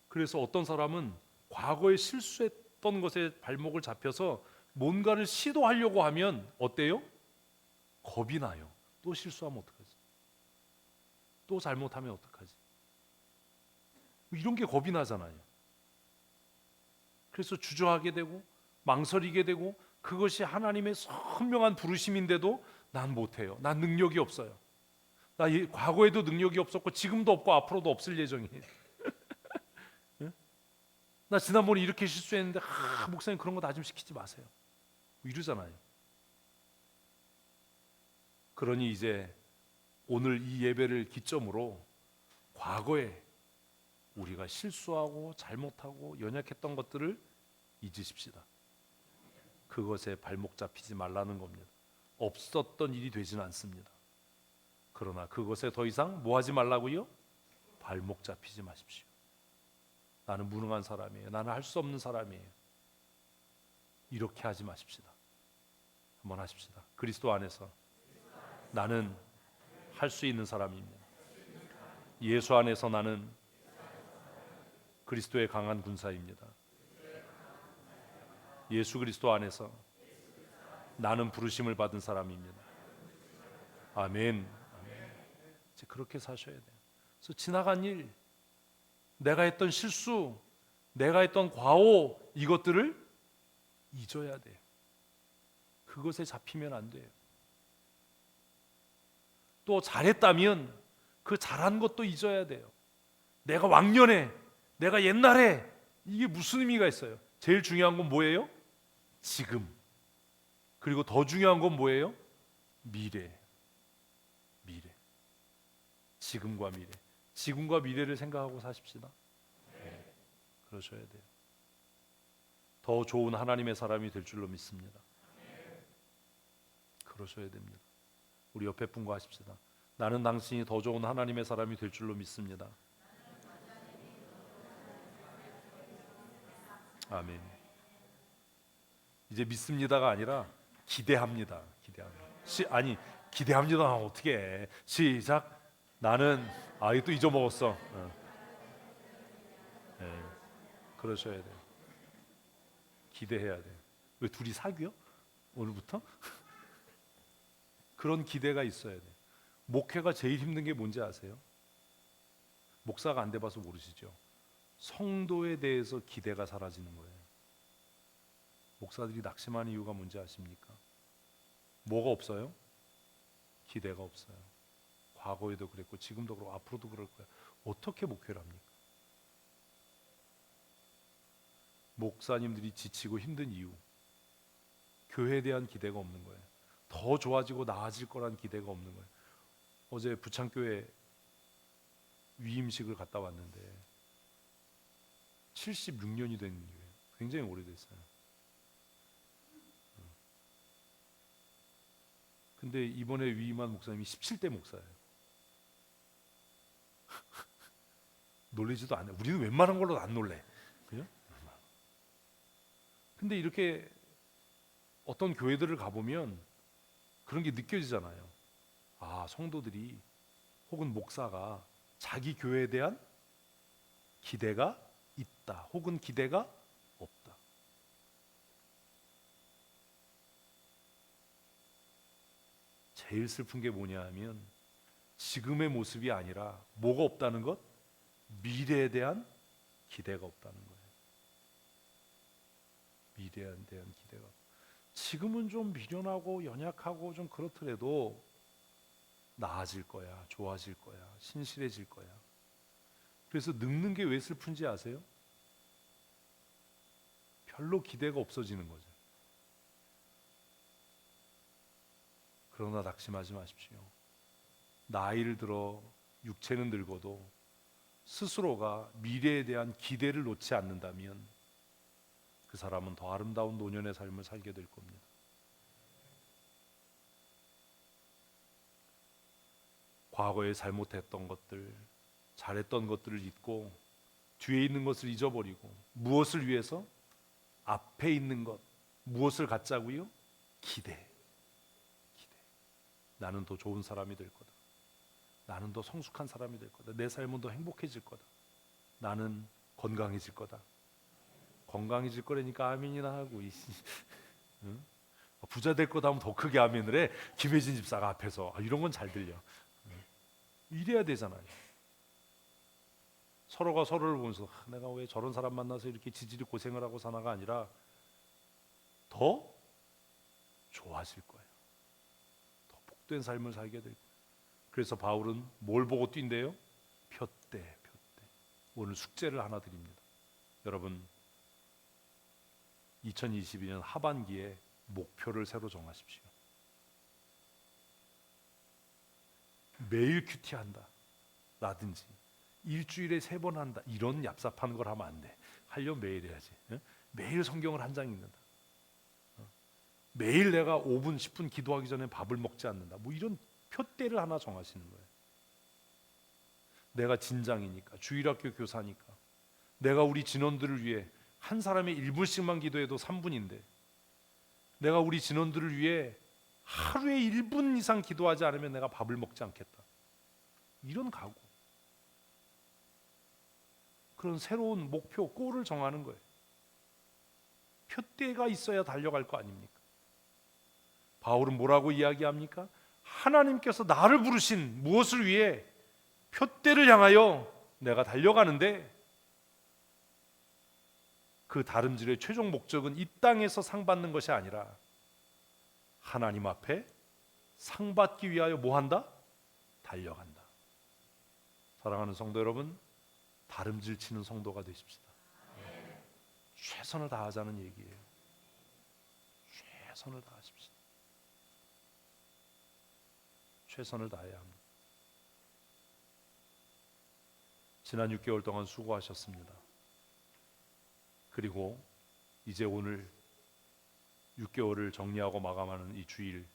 그래서 어떤 사람은 과거에 실수했던 것에 발목을 잡혀서 뭔가를 시도하려고 하면 어때요? 겁이 나요. 또 실수하면 어떡하지? 또 잘못하면 어떡하지? 이런 게 겁이 나잖아요. 그래서 주저하게 되고 망설이게 되고 그것이 하나님의 선명한 부르심인데도 난 못해요. 난 능력이 없어요. 나 과거에도 능력이 없었고 지금도 없고 앞으로도 없을 예정이에요. 나 지난번에 이렇게 실수했는데 목사님 그런 거 나 좀 시키지 마세요. 이러잖아요. 그러니 이제 오늘 이 예배를 기점으로 과거에 우리가 실수하고 잘못하고 연약했던 것들을 잊으십시다. 그것에 발목 잡히지 말라는 겁니다. 없었던 일이 되지는 않습니다. 그러나 그것에 더 이상 뭐 하지 말라고요? 발목 잡히지 마십시오. 나는 무능한 사람이에요. 나는 할 수 없는 사람이에요. 이렇게 하지 마십시다. 한번 하십시다. 그리스도 안에서 나는 할 수 있는 사람입니다. 예수 안에서 나는 그리스도의 강한 군사입니다. 예수 그리스도 안에서 나는 부르심을 받은 사람입니다. 아멘. 이제 그렇게 사셔야 돼요. 그래서 지나간 일, 내가 했던 실수, 내가 했던 과오, 이것들을 잊어야 돼요. 그것에 잡히면 안 돼요. 또 잘했다면 그 잘한 것도 잊어야 돼요. 내가 왕년에, 내가 옛날에, 이게 무슨 의미가 있어요? 제일 중요한 건 뭐예요? 지금. 그리고 더 중요한 건 뭐예요? 미래. 지금과 미래. 지금과 미래를 생각하고 사십시다. 네, 그러셔야 돼요. 더 좋은 하나님의 사람이 될 줄로 믿습니다. 그러셔야 됩니다. 우리 옆에 분과 하십시다. 나는 당신이 더 좋은 하나님의 사람이 될 줄로 믿습니다. 아멘. 이제 믿습니다가 아니라 기대합니다. 아니 기대합니다. 어떻게 해? 시작. 나는 이거 또 잊어먹었어. 네, 그러셔야 돼. 기대해야 돼. 왜 둘이 사귀어? 오늘부터? 그런 기대가 있어야 돼. 목회가 제일 힘든 게 뭔지 아세요? 목사가 안 돼봐서 모르시죠? 성도에 대해서 기대가 사라지는 거예요. 목사들이 낙심하는 이유가 뭔지 아십니까? 뭐가 없어요? 기대가 없어요. 과거에도 그랬고 지금도 그렇고 앞으로도 그럴 거예요. 어떻게 목회를 합니까? 목사님들이 지치고 힘든 이유, 교회에 대한 기대가 없는 거예요. 더 좋아지고 나아질 거란 기대가 없는 거예요. 어제 부창교회 위임식을 갔다 왔는데 76년이 된 교회, 굉장히 오래됐어요. 근데 이번에 위임한 목사님이 17대 목사예요. 놀리지도 않아요. 우리는 웬만한 걸로 안 놀래. 그죠? 근데 이렇게 어떤 교회들을 가보면 그런 게 느껴지잖아요. 성도들이 혹은 목사가 자기 교회에 대한 기대가 있다. 혹은 기대가 없다. 제일 슬픈 게 뭐냐 하면 지금의 모습이 아니라 뭐가 없다는 것? 미래에 대한 기대가 없다는 거예요. 미래에 대한 기대가. 지금은 좀 미련하고 연약하고 좀 그렇더라도 나아질 거야, 좋아질 거야, 신실해질 거야. 그래서 늙는 게 왜 슬픈지 아세요? 별로 기대가 없어지는 거죠. 그러나 낙심하지 마십시오. 나이를 들어 육체는 늙어도 스스로가 미래에 대한 기대를 놓지 않는다면 그 사람은 더 아름다운 노년의 삶을 살게 될 겁니다. 과거에 잘못했던 것들, 잘했던 것들을 잊고 뒤에 있는 것을 잊어버리고 무엇을 위해서? 앞에 있는 것, 무엇을 갖자고요? 기대. 나는 더 좋은 사람이 될 거다. 나는 더 성숙한 사람이 될 거다. 내 삶은 더 행복해질 거다. 나는 건강해질 거다. 건강해질 거라니까 아멘이나 하고 응? 부자 될 거다 하면 더 크게 아멘을 해. 김혜진 집사가 앞에서 이런 건 잘 들려. 이래야 되잖아요. 서로가 서로를 보면서 내가 왜 저런 사람 만나서 이렇게 지질이 고생을 하고 사나가 아니라 더 좋아질 거예요. 더 복된 삶을 살게 될 거예요. 그래서 바울은 뭘 보고 뛴대요? 표대. 오늘 숙제를 하나 드립니다. 여러분 2022년 하반기에 목표를 새로 정하십시오. 매일 큐티한다 라든지 일주일에 3번 한다 이런 얍삽한 걸 하면 안 돼. 하려면 매일 해야지. 매일 성경을 한 장 읽는다. 매일 내가 5분 10분 기도하기 전에 밥을 먹지 않는다. 뭐 이런 표대를 하나 정하시는 거예요. 내가 진장이니까, 주일학교 교사니까, 내가 우리 진원들을 위해 한 사람의 1분씩만 기도해도 3분인데 내가 우리 진원들을 위해 하루에 1분 이상 기도하지 않으면 내가 밥을 먹지 않겠다. 이런 각오, 그런 새로운 목표, 골을 정하는 거예요. 표대가 있어야 달려갈 거 아닙니까? 바울은 뭐라고 이야기합니까? 하나님께서 나를 부르신 무엇을 위해? 표대를 향하여 내가 달려가는데 그 다름질의 최종 목적은 이 땅에서 상 받는 것이 아니라 하나님 앞에 상 받기 위하여 뭐 한다? 달려간다. 사랑하는 성도 여러분, 다름질 치는 성도가 되십시다. 최선을 다하자는 얘기예요. 최선을 다하십시오. 최선을 다해야 합니다. 지난 6개월 동안 수고하셨습니다. 그리고 이제 오늘 6개월을 정리하고 마감하는 이 주일,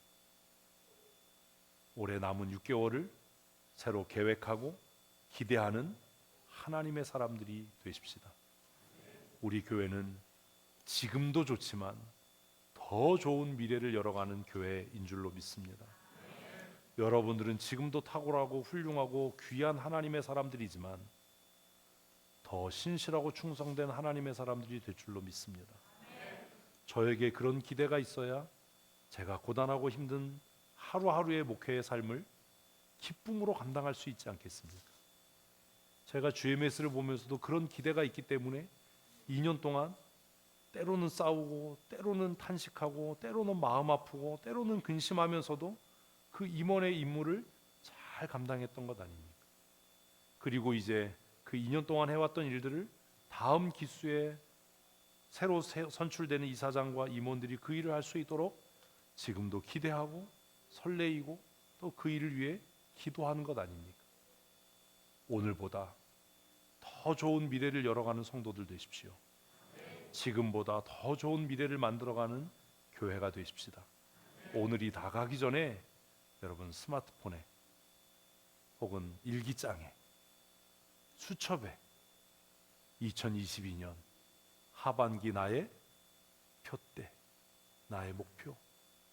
올해 남은 6개월을 새로 계획하고 기대하는 하나님의 사람들이 되십시다. 우리 교회는 지금도 좋지만 더 더 좋은 미래를 열어가는 교회인 줄로 믿습니다. 여러분들은 지금도 탁월하고 훌륭하고 귀한 하나님의 사람들이지만 더 신실하고 충성된 하나님의 사람들이 될 줄로 믿습니다. 저에게 그런 기대가 있어야 제가 고단하고 힘든 하루하루의 목회의 삶을 기쁨으로 감당할 수 있지 않겠습니까? 제가 GMS를 보면서도 그런 기대가 있기 때문에 2년 동안 때로는 싸우고 때로는 탄식하고 때로는 마음 아프고 때로는 근심하면서도 그 임원의 임무를 잘 감당했던 것 아닙니까? 그리고 이제 그 2년 동안 해왔던 일들을 다음 기수에 새로 선출되는 이사장과 임원들이 그 일을 할 수 있도록 지금도 기대하고 설레이고 또 그 일을 위해 기도하는 것 아닙니까? 오늘보다 더 좋은 미래를 열어가는 성도들 되십시오. 지금보다 더 좋은 미래를 만들어가는 교회가 되십시다. 오늘이 다가기 전에 여러분 스마트폰에 혹은 일기장에 수첩에 2022년 하반기 나의 표대, 나의 목표,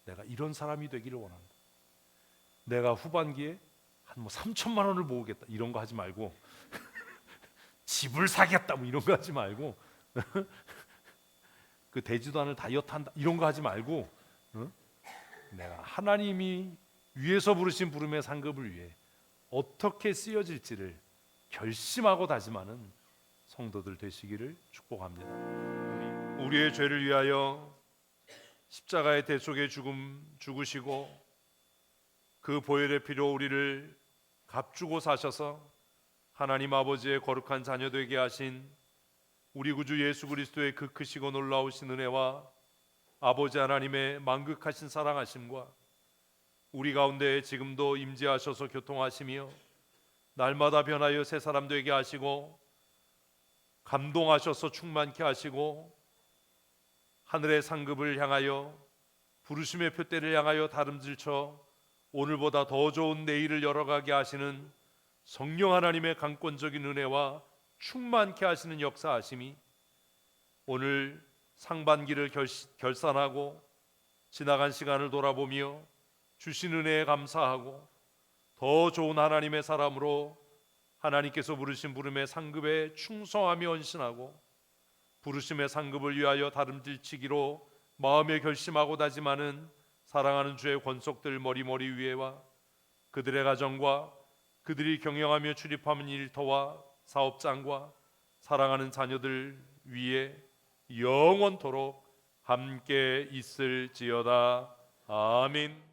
내가 이런 사람이 되기를 원한다. 내가 후반기에 한 3천만 원을 모으겠다 이런 거 하지 말고 집을 사겠다 뭐 이런 거 하지 말고 그 되지도 않을 다이어트 한다 이런 거 하지 말고 내가 하나님이 위에서 부르신 부름의 상급을 위해 어떻게 쓰여질지를 결심하고 다짐하는 성도들 되시기를 축복합니다. 우리의 죄를 위하여 십자가의 대속의 죽음 죽으시고 그 보혈의 피로 우리를 값주고 사셔서 하나님 아버지의 거룩한 자녀 되게 하신 우리 구주 예수 그리스도의 그 크시고 놀라우신 은혜와 아버지 하나님의 만극하신 사랑하심과 우리 가운데 지금도 임재하셔서 교통하시며 날마다 변하여 새 사람 되게 하시고 감동하셔서 충만케 하시고 하늘의 상급을 향하여 부르심의 표대를 향하여 다름질쳐 오늘보다 더 좋은 내일을 열어가게 하시는 성령 하나님의 강권적인 은혜와 충만케 하시는 역사하심이 오늘 상반기를 결산하고 지나간 시간을 돌아보며 주신 은혜에 감사하고 더 좋은 하나님의 사람으로 하나님께서 부르신 부름의 상급에 충성하며 헌신하고 부르심의 상급을 위하여 다름질치기로 마음에 결심하고 다짐하는 사랑하는 주의 권속들 머리머리 위에와 그들의 가정과 그들이 경영하며 출입하는 일터와 사업장과 사랑하는 자녀들 위에 영원토록 함께 있을지어다. 아멘.